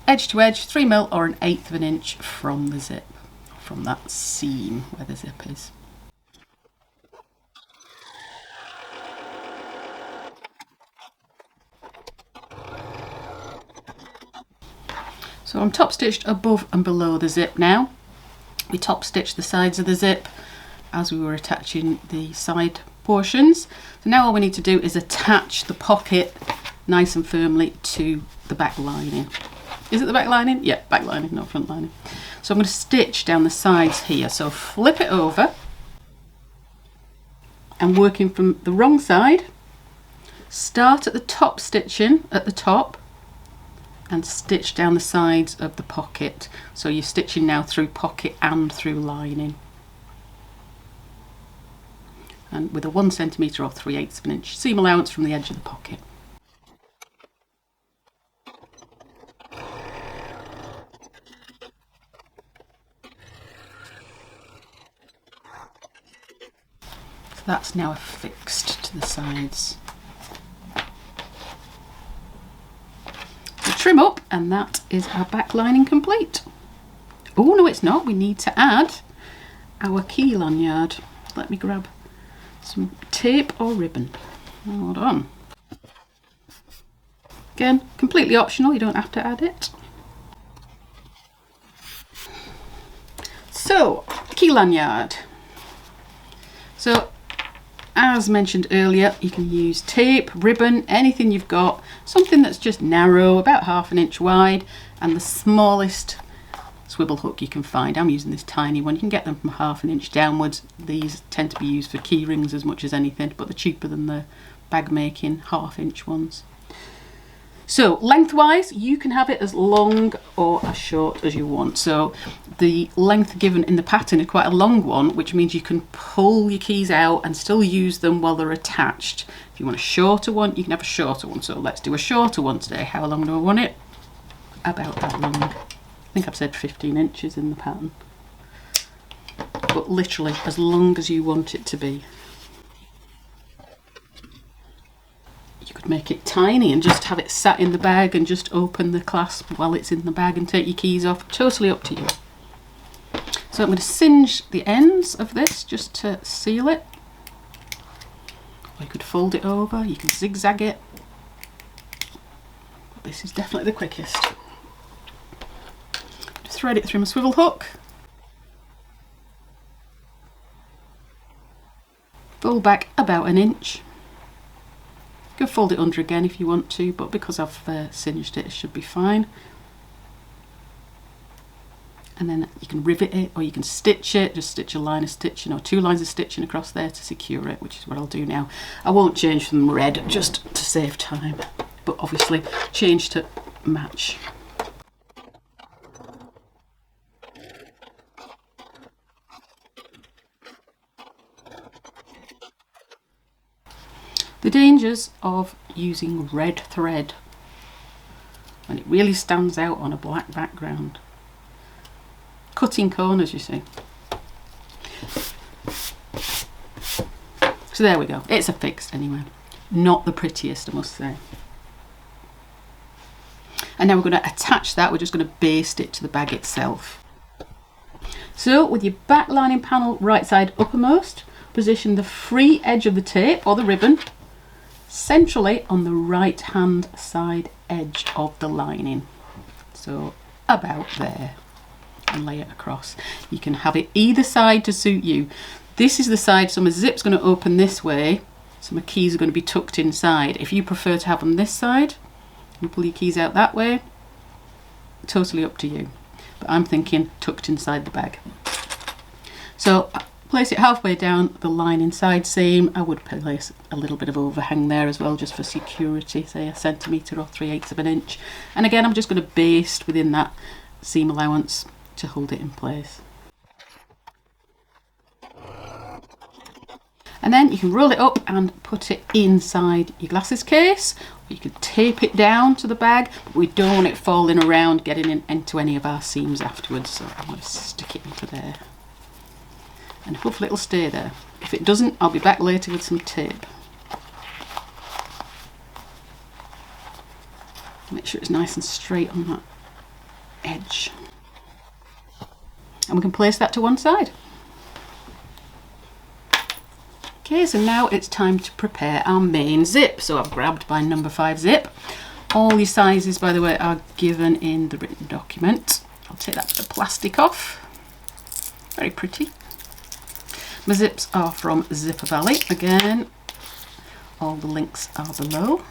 edge to edge, 3mm or 1/8 of an inch from the zip, from that seam where the zip is. So I'm top stitched above and below the zip now. We top stitched the sides of the zip as we were attaching the side portions. So now all we need to do is attach the pocket nice and firmly to the back lining. Is it the back lining? Yeah, back lining, not front lining. So I'm going to stitch down the sides here. So flip it over and working from the wrong side, start at the top stitching at the top and stitch down the sides of the pocket. So you're stitching now through pocket and through lining. And with a 1 cm or 3/8 of an inch seam allowance from the edge of the pocket. So that's now affixed to the sides. Trim up, and that is our back lining complete. Oh no, it's not. We need to add our key lanyard. Let me grab some tape or ribbon. Hold on. Again, completely optional, you don't have to add it. So, key lanyard. So, as mentioned earlier, you can use tape, ribbon, anything you've got, something that's just narrow, about 1/2 inch wide, and the smallest swivel hook you can find. I'm using this tiny one. You can get them from 1/2 inch downwards. These tend to be used for key rings as much as anything, but they're cheaper than the bag making 1/2 inch ones. So lengthwise, you can have it as long or as short as you want. So the length given in the pattern is quite a long one, which means you can pull your keys out and still use them while they're attached. If you want a shorter one, you can have a shorter one. So let's do a shorter one today. How long do I want it? About that long. I think I've said 15 inches in the pattern. But literally as long as you want it to be. You could make it tiny and just have it sat in the bag and just open the clasp while it's in the bag and take your keys off. Totally up to you. So I'm going to singe the ends of this just to seal it. Or you could fold it over, you can zigzag it. But this is definitely the quickest. Thread it through my swivel hook. Fold back about 1 inch. You can fold it under again if you want to, but because I've singed it, it should be fine. And then you can rivet it, or you can stitch it, just stitch a line of stitching or 2 lines of stitching across there to secure it, which is what I'll do now. I won't change from red just to save time, but obviously change to match. The dangers of using red thread when it really stands out on a black background. Cutting corners, you see. So there we go. It's a fix anyway. Not the prettiest, I must say. And now we're going to attach that. We're just going to baste it to the bag itself. So with your back lining panel right side uppermost, position the free edge of the tape or the ribbon centrally on the right hand side edge of the lining, so about there, and lay it across. You can have it either side to suit you. This is the side, so my zip's going to open this way, so my keys are going to be tucked inside. If you prefer to have them this side and pull your keys out that way, totally up to you, but I'm thinking tucked inside the bag. So place it halfway down the lining side seam. I would place a little bit of overhang there as well, just for security, say 1 centimetre or 3/8 of an inch. And again, I'm just going to baste within that seam allowance to hold it in place. And then you can roll it up and put it inside your glasses case, or you can tape it down to the bag, but we don't want it falling around, getting into any of our seams afterwards, so I'm going to stick it into there. And hopefully it'll stay there. If it doesn't, I'll be back later with some tape. Make sure it's nice and straight on that edge. And we can place that to one side. Okay, so now it's time to prepare our main zip. So I've grabbed my number 5 zip. All your sizes, by the way, are given in the written document. I'll take that bit of plastic off. Very pretty. My zips are from Zipper Valley. Again, all the links are below.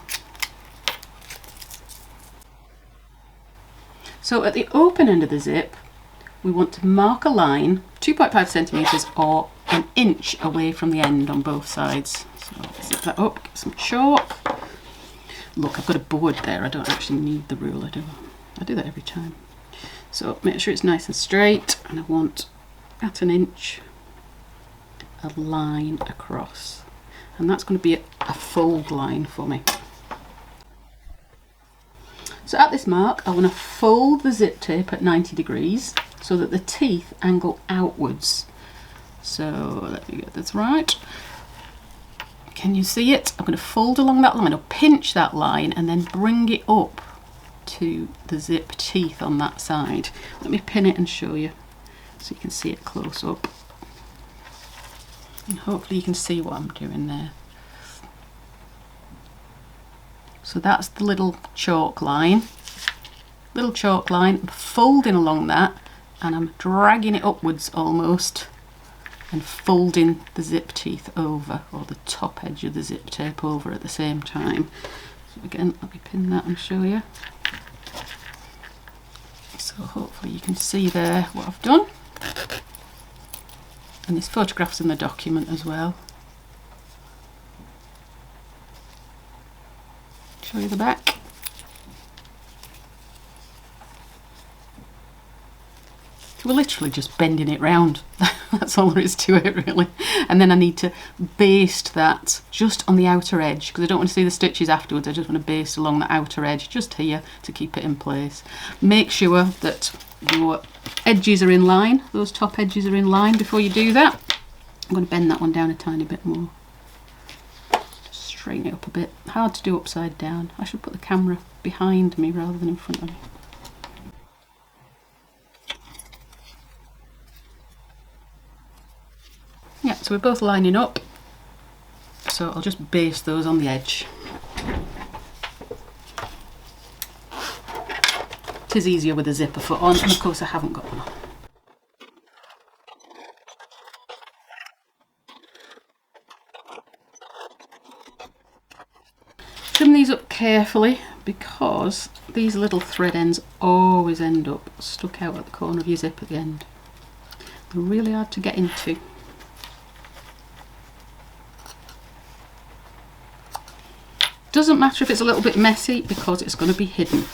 So at the open end of the zip, we want to mark a line 2.5 centimetres or 1 inch away from the end on both sides. So zip that up, get some chalk. Look, I've got a board there. I don't actually need the ruler, do I? I do that every time. So make sure it's nice and straight, and I want at 1 inch a line across, and that's going to be a fold line for me. So at this mark, I want to fold the zip tape at 90 degrees so that the teeth angle outwards. So let me get this right. Can you see it? I'm going to fold along that line, or pinch that line, and then bring it up to the zip teeth on that side. Let me pin it and show you so you can see it close up. And hopefully you can see what I'm doing there. So that's the little chalk line. Little chalk line, I'm folding along that and I'm dragging it upwards almost and folding the zip teeth over, or the top edge of the zip tape over at the same time. So again, let me pin that and show you. So hopefully you can see there what I've done. And there's photographs in the document as well. Show you the back. So we're literally just bending it round. That's all there is to it really. And then I need to baste that just on the outer edge, because I don't want to see the stitches afterwards. I just want to baste along the outer edge just here to keep it in place. Make sure that your edges are in line, those top edges are in line before you do that. I'm going to bend that one down a tiny bit more. Just straighten it up a bit. Hard to do upside down. I should put the camera behind me rather than in front of me. Yeah, so we're both lining up, so I'll just baste those on the edge. It is easier with a zipper foot on, and of course I haven't got one on. Trim these up carefully, because these little thread ends always end up stuck out at the corner of your zip at the end. They're really hard to get into. Doesn't matter if it's a little bit messy, because it's going to be hidden.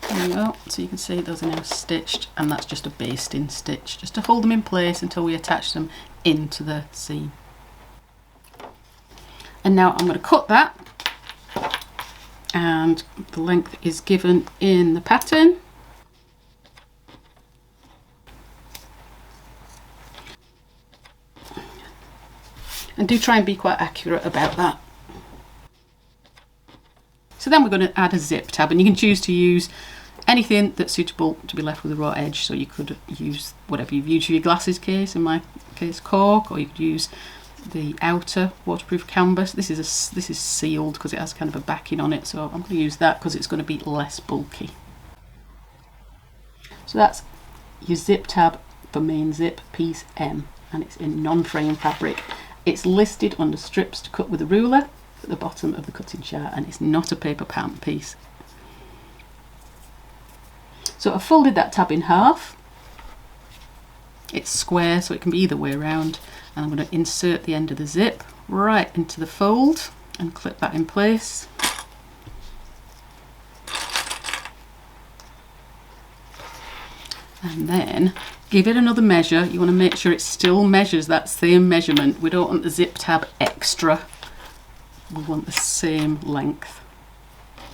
There we go. So you can see those are now stitched, and that's just a basting stitch, just to hold them in place until we attach them into the seam. And now I'm going to cut that, and the length is given in the pattern. And do try and be quite accurate about that. So then we're going to add a zip tab, and you can choose to use anything that's suitable to be left with a raw edge. So you could use whatever you've used for your glasses case, in my case cork, or you could use the outer waterproof canvas. This is sealed because it has kind of a backing on it, so I'm going to use that because it's going to be less bulky. So that's your zip tab for main zip piece M, and it's in non-frame fabric. It's listed under strips to cut with a ruler at the bottom of the cutting chart, and it's not a paper pattern piece. So I've folded that tab in half. It's square, so it can be either way around, and I'm going to insert the end of the zip right into the fold and clip that in place. And then give it another measure. You want to make sure it still measures that same measurement. We don't want the zip tab extra. We want the same length.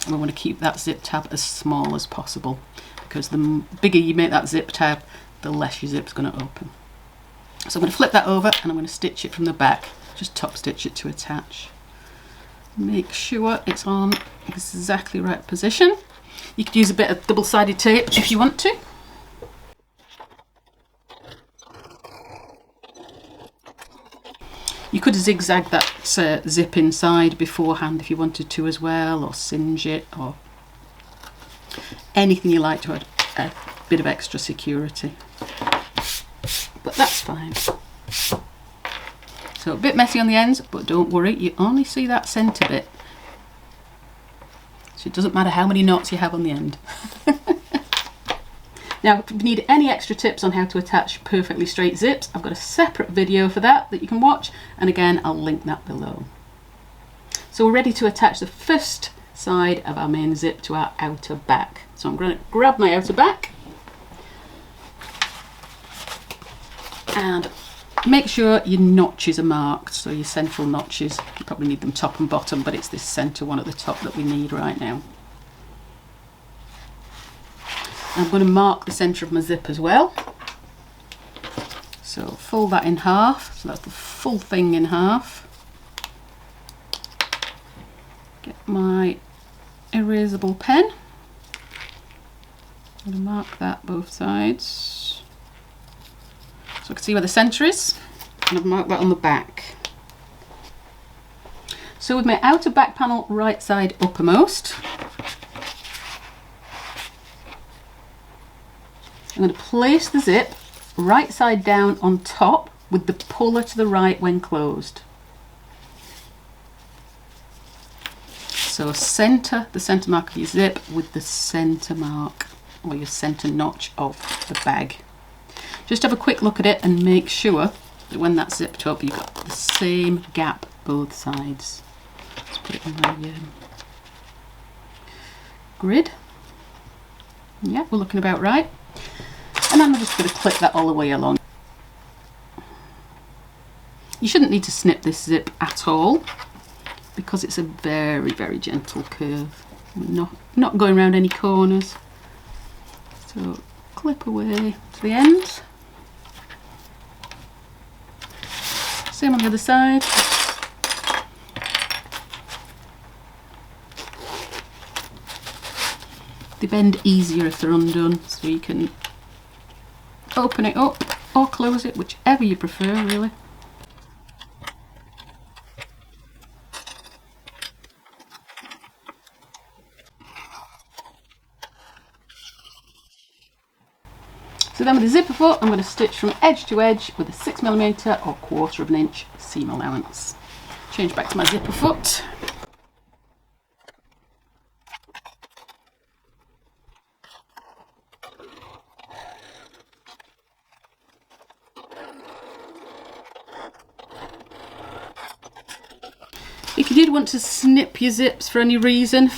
And we want to keep that zip tab as small as possible, because the bigger you make that zip tab, the less your zip's going to open. So I'm going to flip that over, and I'm going to stitch it from the back. Just top stitch it to attach. Make sure it's on exactly right position. You could use a bit of double-sided tape if you want to. You could zigzag that zip inside beforehand if you wanted to as well, or singe it, or anything you like to add a bit of extra security. But that's fine. So a bit messy on the ends, but don't worry, you only see that centre bit. So it doesn't matter how many knots you have on the end. Now, if you need any extra tips on how to attach perfectly straight zips, I've got a separate video for that you can watch, and again, I'll link that below. So we're ready to attach the first side of our main zip to our outer back. So I'm going to grab my outer back and make sure your notches are marked. So your central notches, you probably need them top and bottom, but it's this centre one at the top that we need right now. I'm going to mark the centre of my zip as well. So fold that in half, so that's the full thing in half. Get my erasable pen. I'm going to mark that both sides so I can see where the centre is, and I've marked that on the back. So with my outer back panel right side uppermost, I'm going to place the zip right side down on top with the puller to the right when closed. So centre the centre mark of your zip with the centre mark or your centre notch of the bag. Just have a quick look at it and make sure that when that's zipped up you've got the same gap both sides. Let's put it on my grid. Yeah, we're looking about right. And I'm just going to clip that all the way along. You shouldn't need to snip this zip at all because it's a very, very gentle curve. We're not going around any corners. So clip away to the end. Same on the other side. They bend easier if they're undone, so you can open it up or close it, whichever you prefer really. So then with the zipper foot, I'm going to stitch from edge to edge with a 6mm or 1/4 of an inch seam allowance. Change back to my zipper foot. If you did want to snip your zips for any reason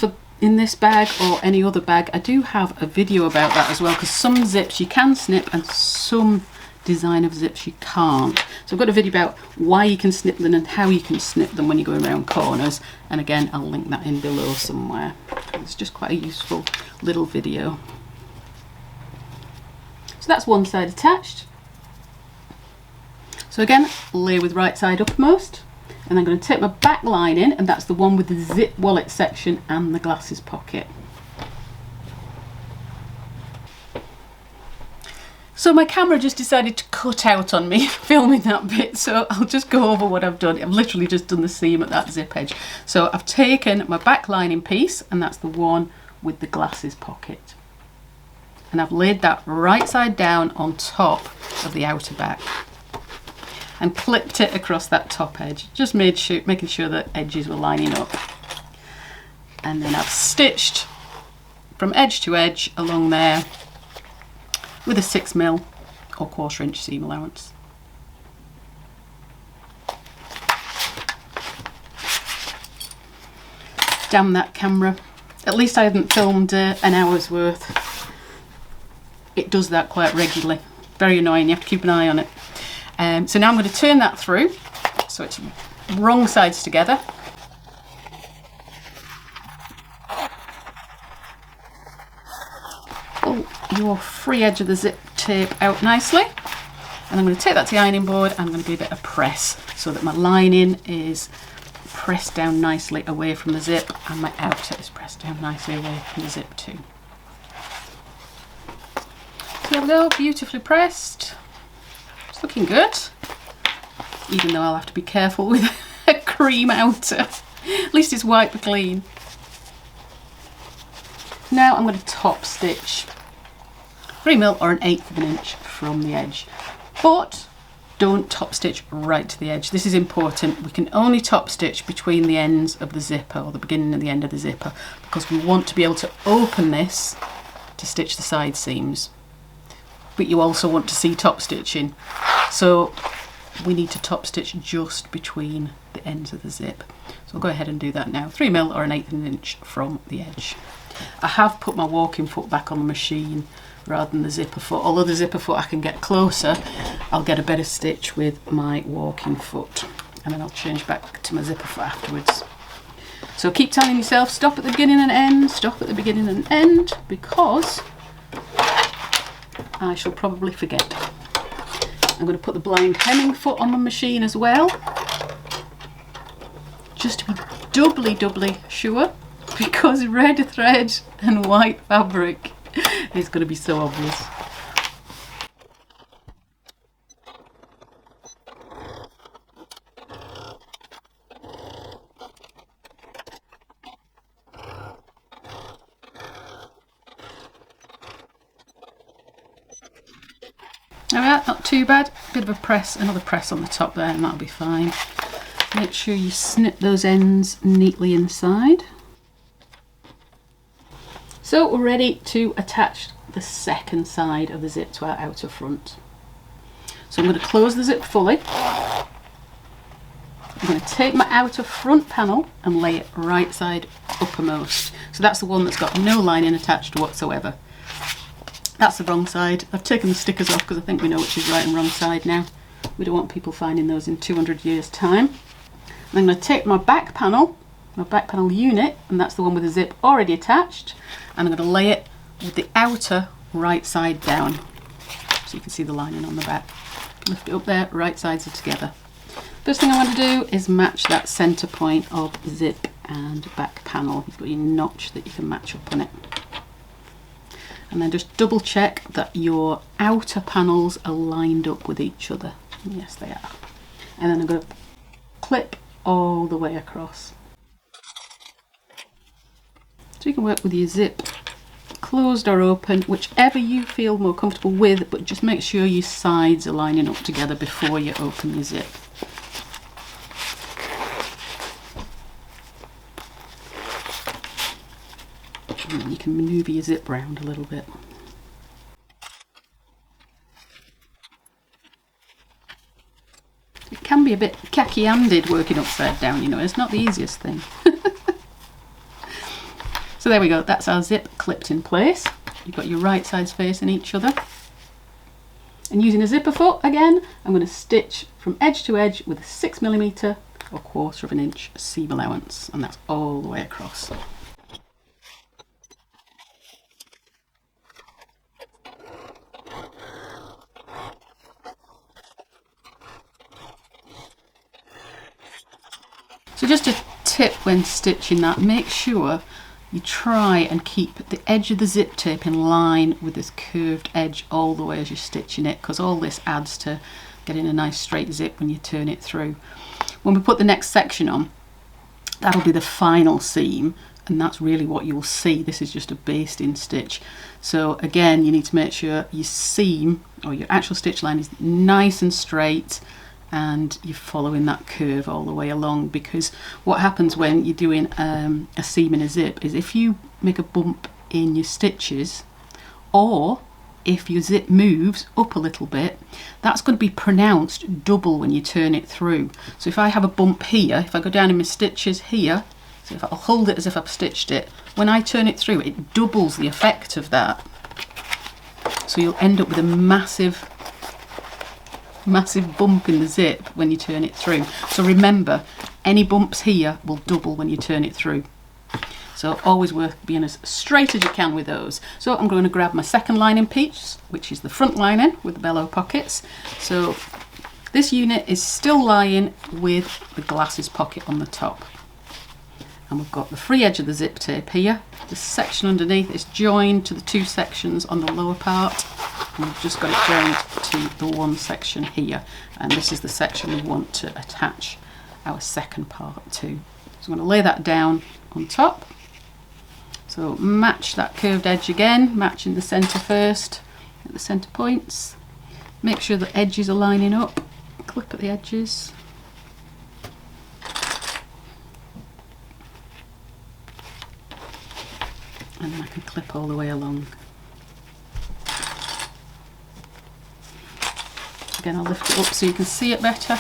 in this bag or any other bag, I do have a video about that as well, because some zips you can snip and some design of zips you can't. So I've got a video about why you can snip them and how you can snip them when you're going around corners, and again I'll link that in below somewhere. It's just quite a useful little video. So that's one side attached. So again, lay with right side uppermost. And I'm going to take my back line in, and that's the one with the zip wallet section and the glasses pocket. So my camera just decided to cut out on me filming that bit, so I'll just go over what I've done. I've literally just done the seam at that zip edge. So I've taken my back lining piece, and that's the one with the glasses pocket. And I've laid that right side down on top of the outer back. And clipped it across that top edge, just making sure that edges were lining up. And then I've stitched from edge to edge along there with a 6mm or 1/4 inch seam allowance. Damn that camera. At least I hadn't filmed an hour's worth. It does that quite regularly. Very annoying, you have to keep an eye on it. So now I'm going to turn that through, so it's wrong sides together. Pull your free edge of the zip tape out nicely, and I'm going to take that to the ironing board and I'm going to give it a press so that my lining is pressed down nicely away from the zip and my outer is pressed down nicely away from the zip too. So there we go, beautifully pressed. Looking good, even though I'll have to be careful with a cream outer. At least it's wiped clean. Now I'm going to top stitch 3mm or 1/8 of an inch from the edge, but don't top stitch right to the edge. This is important. We can only top stitch between the ends of the zipper, or the beginning and the end of the zipper, because we want to be able to open this to stitch the side seams. But you also want to see top stitching, so we need to top stitch just between the ends of the zip. So I'll go ahead and do that now. 3mm or 1/8 of an inch from the edge. I have put my walking foot back on the machine rather than the zipper foot. Although the zipper foot I can get closer, I'll get a better stitch with my walking foot, and then I'll change back to my zipper foot afterwards. So keep telling yourself stop at the beginning and end, stop at the beginning and end, because I shall probably forget. I'm going to put the blind hemming foot on the machine as well, just to be doubly sure, because red thread and white fabric It's going to be so obvious. Alright, not too bad. Bit of a press, another press on the top there, and that'll be fine. Make sure you snip those ends neatly inside. So we're ready to attach the second side of the zip to our outer front. So I'm going to close the zip fully. I'm going to take my outer front panel and lay it right side uppermost. So that's the one that's got no lining attached whatsoever. That's the wrong side. I've taken the stickers off because I think we know which is right and wrong side now. We don't want people finding those in 200 years time. And I'm going to take my back panel unit, and that's the one with the zip already attached, and I'm going to lay it with the outer right side down. So you can see the lining on the back. Lift it up there, right sides are together. First thing I want to do is match that centre point of zip and back panel. You've got your notch that you can match up on it. And then just double check that your outer panels are lined up with each other. Yes, they are. And then I'm going to clip all the way across. So you can work with your zip closed or open, whichever you feel more comfortable with, but just make sure your sides are lining up together before you open your zip. And then you can manoeuvre your zip round a little bit. It can be a bit khaki-handed working upside down, you know, it's not the easiest thing. So there we go, that's our zip clipped in place. You've got your right sides facing each other. And using a zipper foot again, I'm going to stitch from edge to edge with a 6mm or 1/4 of an inch seam allowance, and that's all the way across. So just a tip when stitching that, make sure you try and keep the edge of the zip tape in line with this curved edge all the way as you're stitching it, because all this adds to getting a nice straight zip when you turn it through. When we put the next section on, that'll be the final seam, and that's really what you'll see. This is just a basting stitch. So again, you need to make sure your seam or your actual stitch line is nice and straight, and you're following that curve all the way along, because what happens when you're doing a seam in a zip is if you make a bump in your stitches, or if your zip moves up a little bit, that's going to be pronounced double when you turn it through. So if I have a bump here, if I go down in my stitches here, so if I'll hold it as if I've stitched it, when I turn it through, it doubles the effect of that. So you'll end up with a massive bump in the zip when you turn it through. So remember, any bumps here will double when you turn it through. So always worth being as straight as you can with those. So I'm going to grab my second lining piece, which is the front lining with the bellow pockets. So this unit is still lying with the glasses pocket on the top. And we've got the free edge of the zip tape here. The section underneath is joined to the two sections on the lower part. And we've just got it joined to the one section here. And this is the section we want to attach our second part to. So I'm going to lay that down on top. So match that curved edge again, matching the centre first at the centre points. Make sure the edges are lining up. Clip at the edges. And then I can clip all the way along. Again, I'll lift it up so you can see it better.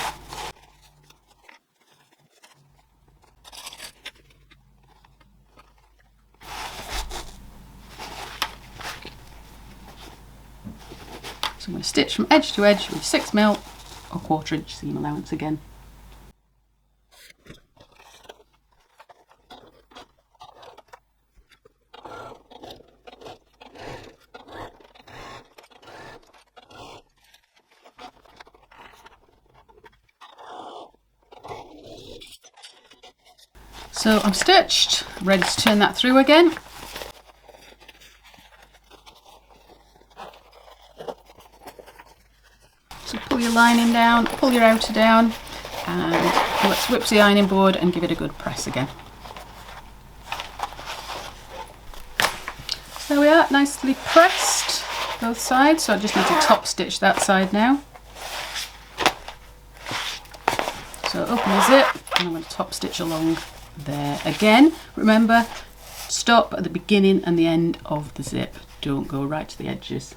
So I'm going to stitch from edge to edge with 6mm or 1/4 inch seam allowance again. So I'm stitched, ready to turn that through again. pull your lining down, pull your outer down, and let's whip the ironing board and give it a good press again. So there we are, nicely pressed both sides, so I just need to top stitch that side now. So open the zip and I'm going to top stitch along there. Again, remember, stop at the beginning and the end of the zip. Don't go right to the edges.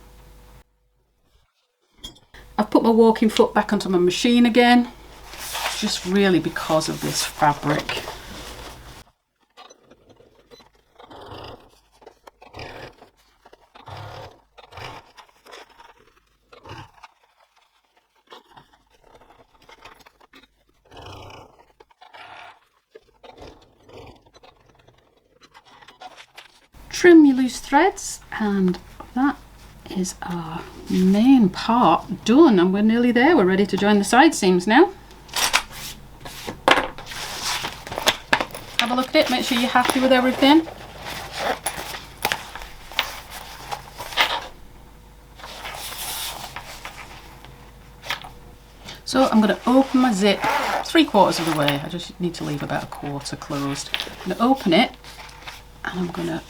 I've put my walking foot back onto my machine again, just really because of this fabric. Trim your loose threads, and that is our main part done, and we're nearly there. We're ready to join the side seams now. Have a look at it, make sure you're happy with everything. So I'm going to open my zip 3/4 of the way. I just need to leave about a quarter closed. I'm going to open it and I'm going to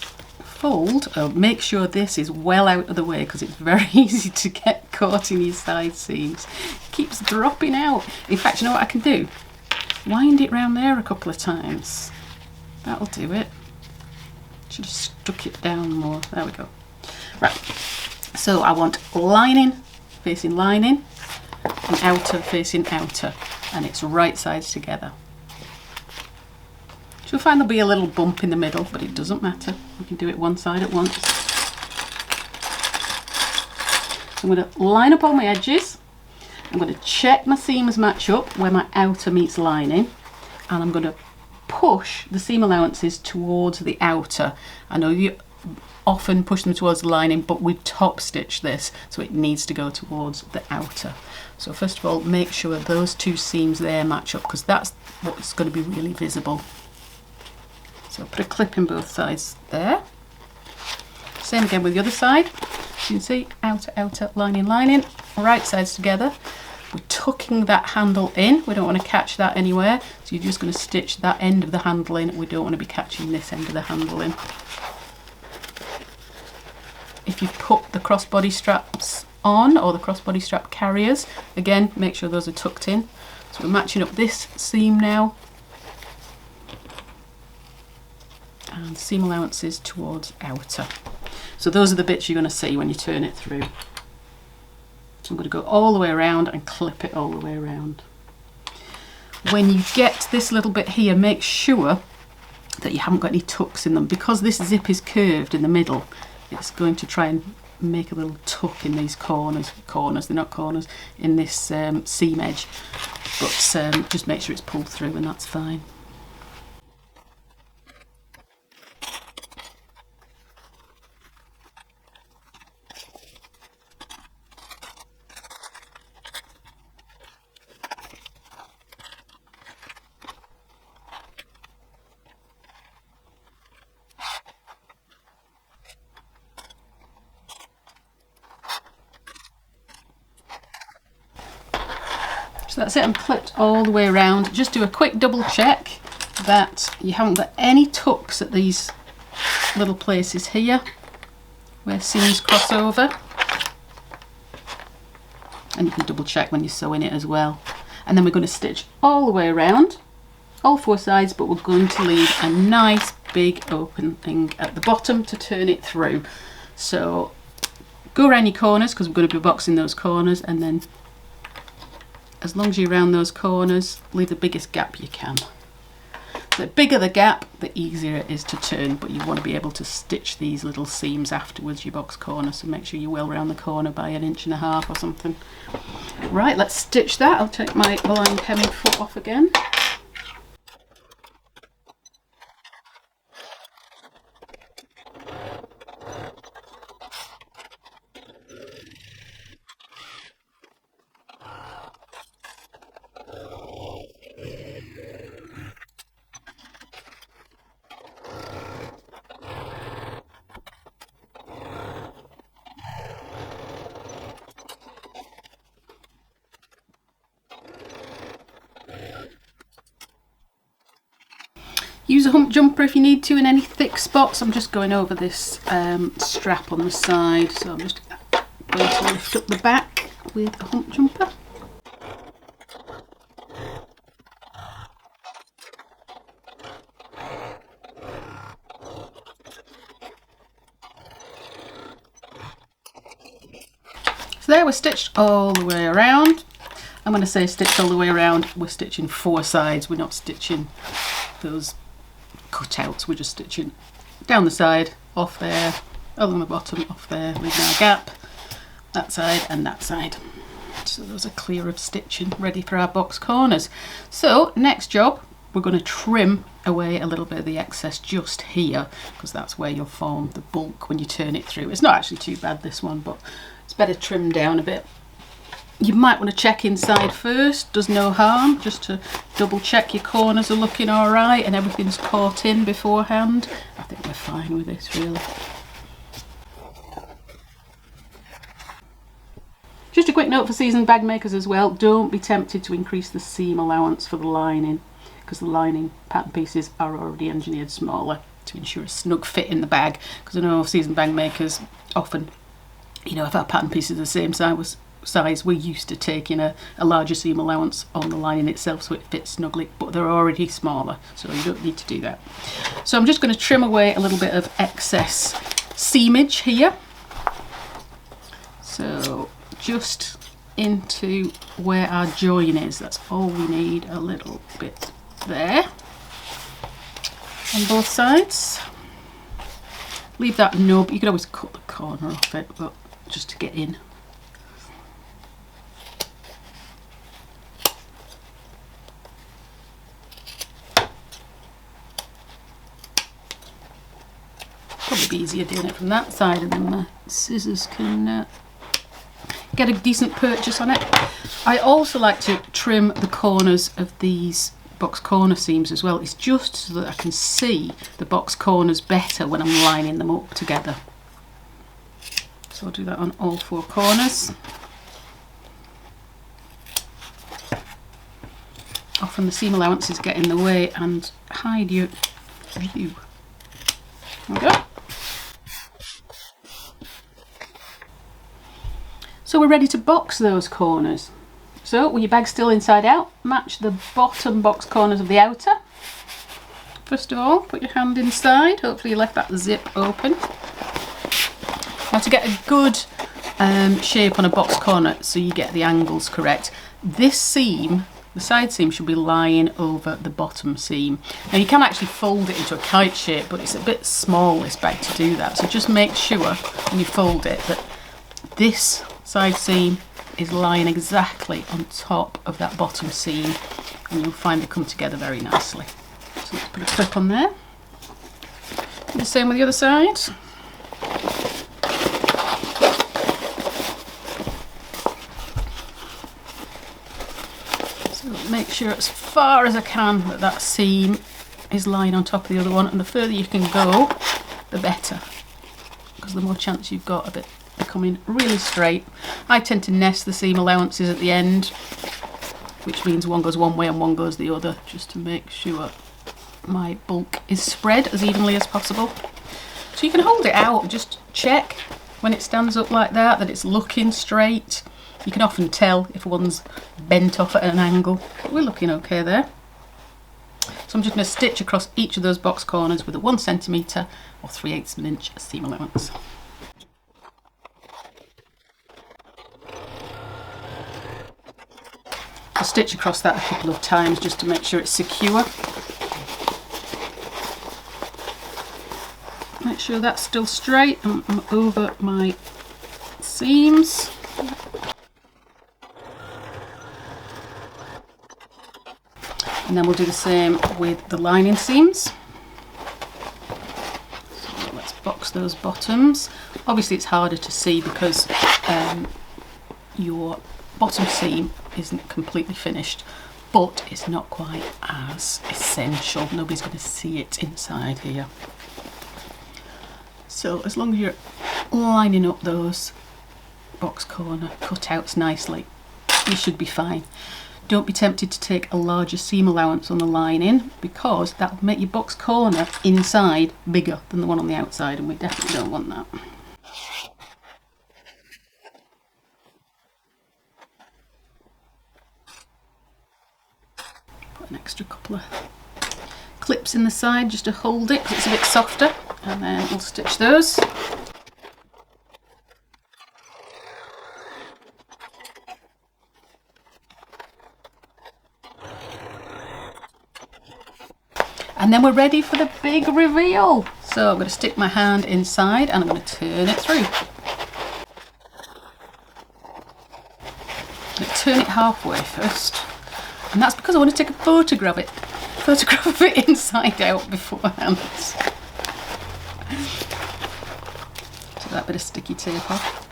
fold. Make sure this is well out of the way because it's very easy to get caught in your side seams. It keeps dropping out. In fact, you know what I can do? Wind it round there a couple of times. That'll do it. Should have stuck it down more. There we go. Right. So I want lining facing lining and outer facing outer, and it's right sides together. You'll find there'll be a little bump in the middle, but it doesn't matter. You can do it one side at once. So I'm going to line up all my edges. I'm going to check my seams match up where my outer meets lining, and I'm going to push the seam allowances towards the outer. I know you often push them towards the lining, but we top stitch this, so it needs to go towards the outer. So first of all, make sure those two seams there match up, because that's what's going to be really visible. So put a clip in both sides there. Same again with the other side. You can see outer, outer, lining, lining, right sides together. We're tucking that handle in. We don't want to catch that anywhere. So you're just going to stitch that end of the handle in. We don't want to be catching this end of the handle in. If you've put the crossbody straps on, or the crossbody strap carriers, again, make sure those are tucked in. So we're matching up this seam now. And seam allowances towards outer. So those are the bits you're going to see when you turn it through. So I'm going to go all the way around and clip it all the way around. When you get this little bit here, make sure that you haven't got any tucks in them, because this zip is curved in the middle. It's going to try and make a little tuck in these corners, they're not corners, in this seam edge, but just make sure it's pulled through and that's fine. So that's it, I'm clipped all the way around. Just do a quick double check that you haven't got any tucks at these little places here where seams cross over. And you can double check when you're sewing it as well. And then we're going to stitch all the way around, all four sides, but we're going to leave a nice big opening at the bottom to turn it through. So go around your corners, because we're going to be boxing those corners, and then as long as you're around those corners, leave the biggest gap you can. The bigger the gap, the easier it is to turn, but you want to be able to stitch these little seams afterwards, your box corner, so make sure you're well around the corner by 1.5 inches or something. Right, let's stitch that. I'll take my aligned hemming foot off again. Use a hump jumper if you need to in any thick spots. I'm just going over this strap on the side, so I'm just going to lift up the back with a hump jumper. So there, we're stitched all the way around. I'm going to say stitched all the way around. We're stitching 4 sides. We're not stitching those cutouts. We're just stitching down the side, off there, along the bottom, off there, leaving our gap, that side and that side. So those are clear of stitching, ready for our box corners. So next job, we're going to trim away a little bit of the excess just here, because that's where you'll form the bulk when you turn it through. It's not actually too bad, this one, but it's better trimmed down a bit. You might want to check inside first, does no harm, just to double check your corners are looking all right and everything's caught in beforehand. I think we're fine with this, really. Just a quick note for seasoned bag makers as well, don't be tempted to increase the seam allowance for the lining, because the lining pattern pieces are already engineered smaller to ensure a snug fit in the bag. Because I know seasoned bag makers often, you know, if our pattern pieces are the same size, we're used to taking a larger seam allowance on the lining itself so it fits snugly, but they're already smaller, so you don't need to do that. So I'm just going to trim away a little bit of excess seamage here. So just into where our join is, that's all we need, a little bit there on both sides. Leave that nub, you could always cut the corner off it, but just to get in. Probably be easier doing it from that side, and then the scissors can get a decent purchase on it. I also like to trim the corners of these box corner seams as well. It's just so that I can see the box corners better when I'm lining them up together. So I'll do that on all 4 corners. Often the seam allowances get in the way and hide your view. There we go. So we're ready to box those corners. So with your bag still inside out, match the bottom box corners of the outer. First of all, put your hand inside. Hopefully you left that zip open. Now, to get a good shape on a box corner so you get the angles correct, this seam, the side seam, should be lying over the bottom seam. Now you can actually fold it into a kite shape, but it's a bit small, this bag, to do that. So just make sure when you fold it that this side seam is lying exactly on top of that bottom seam, and you'll find they come together very nicely. So let's put a clip on there. Do the same with the other side. So make sure as far as I can that that seam is lying on top of the other one, and the further you can go, the better, because the more chance you've got of it becoming really straight. I tend to nest the seam allowances at the end, which means one goes one way and one goes the other, just to make sure my bulk is spread as evenly as possible. So you can hold it out and just check when it stands up like that it's looking straight. You can often tell if one's bent off at an angle, but we're looking okay there. So I'm just going to stitch across each of those box corners with a 1 centimetre or 3/8 of an inch seam allowance. I'll stitch across that a couple of times just to make sure it's secure. Make sure that's still straight and I'm over my seams. And then we'll do the same with the lining seams. So let's box those bottoms. Obviously it's harder to see because your bottom seam isn't completely finished, but it's not quite as essential. Nobody's going to see it inside here. So as long as you're lining up those box corner cutouts nicely, you should be fine. Don't be tempted to take a larger seam allowance on the lining, because that will make your box corner inside bigger than the one on the outside, and we definitely don't want that. Put an extra couple of clips in the side just to hold it because it's a bit softer, and then we'll stitch those. And then we're ready for the big reveal. So I'm going to stick my hand inside and I'm going to turn it through. I'm going to turn it halfway first, and that's because I want to take a photograph of it inside out beforehand. Take that bit of sticky tape off.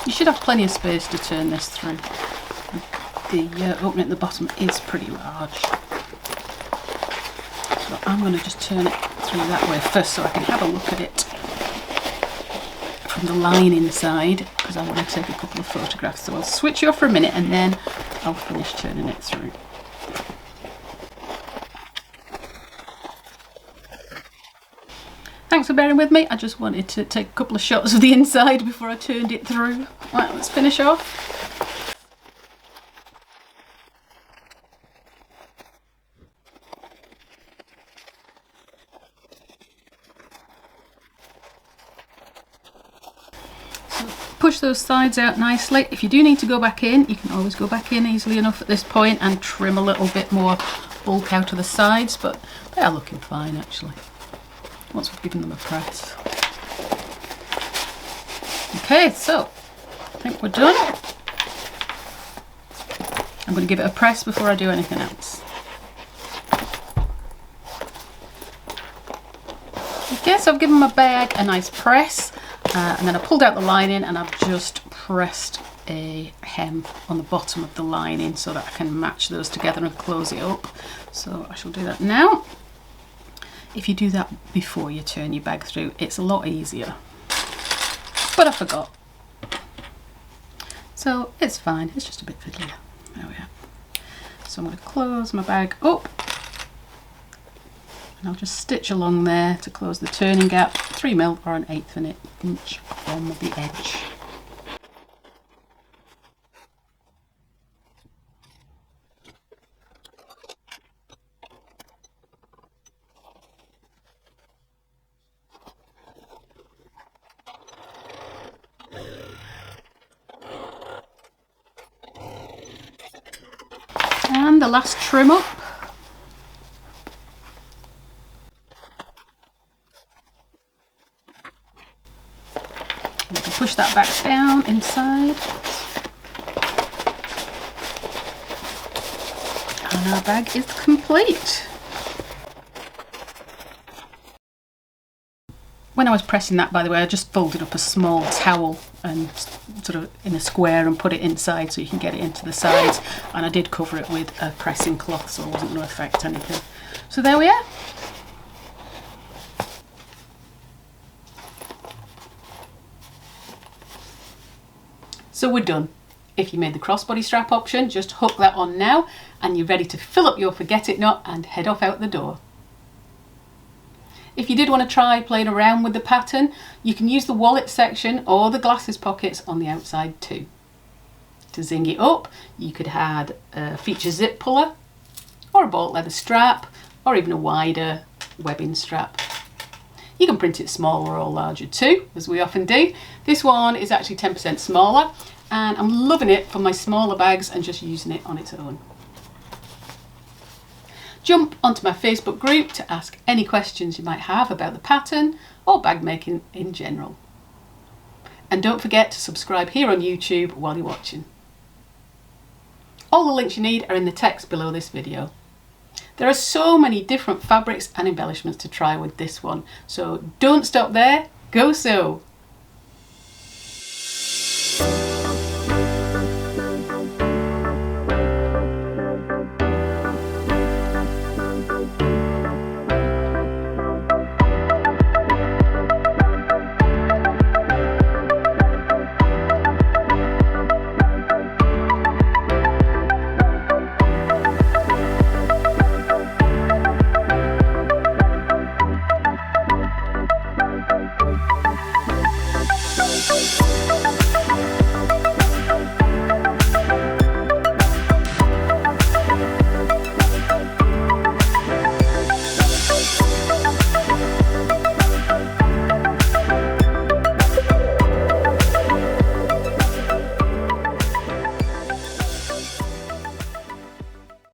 You should have plenty of space to turn this through. The opening at the bottom is pretty large. So I'm going to just turn it through that way first so I can have a look at it from the line inside, because I want to take a couple of photographs. So I'll switch you off for a minute and then I'll finish turning it through. Thanks for bearing with me. I just wanted to take a couple of shots of the inside before I turned it through. Right, let's finish off. Push those sides out nicely. If you do need to go back in, you can always go back in easily enough at this point and trim a little bit more bulk out of the sides, but they are looking fine actually, once we've given them a press. Okay, so I think we're done. I'm going to give it a press before I do anything else. Okay, so I've given my bag a nice press. And then I pulled out the lining and I've just pressed a hem on the bottom of the lining so that I can match those together and close it up. So I shall do that now. If you do that before you turn your bag through, it's a lot easier. But I forgot. So it's fine, it's just a bit fiddlier. There we are. So I'm going to close my bag up. And I'll just stitch along there to close the turning gap, 3mm or 1/8 of an inch from the edge. And the last trim up. Push that back down inside, and our bag is complete. When I was pressing that, by the way, I just folded up a small towel and sort of in a square and put it inside so you can get it into the sides, and I did cover it with a pressing cloth so it wasn't going to affect anything. So there we are. So we're done. If you made the crossbody strap option, just hook that on now and you're ready to fill up your forget it knot and head off out the door. If you did want to try playing around with the pattern, you can use the wallet section or the glasses pockets on the outside too. To zing it up, you could add a feature zip puller or a bolt leather strap or even a wider webbing strap. You can print it smaller or larger too, as we often do. This one is actually 10% smaller, and I'm loving it for my smaller bags and just using it on its own. Jump onto my Facebook group to ask any questions you might have about the pattern or bag making in general. And don't forget to subscribe here on YouTube while you're watching. All the links you need are in the text below this video. There are so many different fabrics and embellishments to try with this one, so don't stop there, go sew!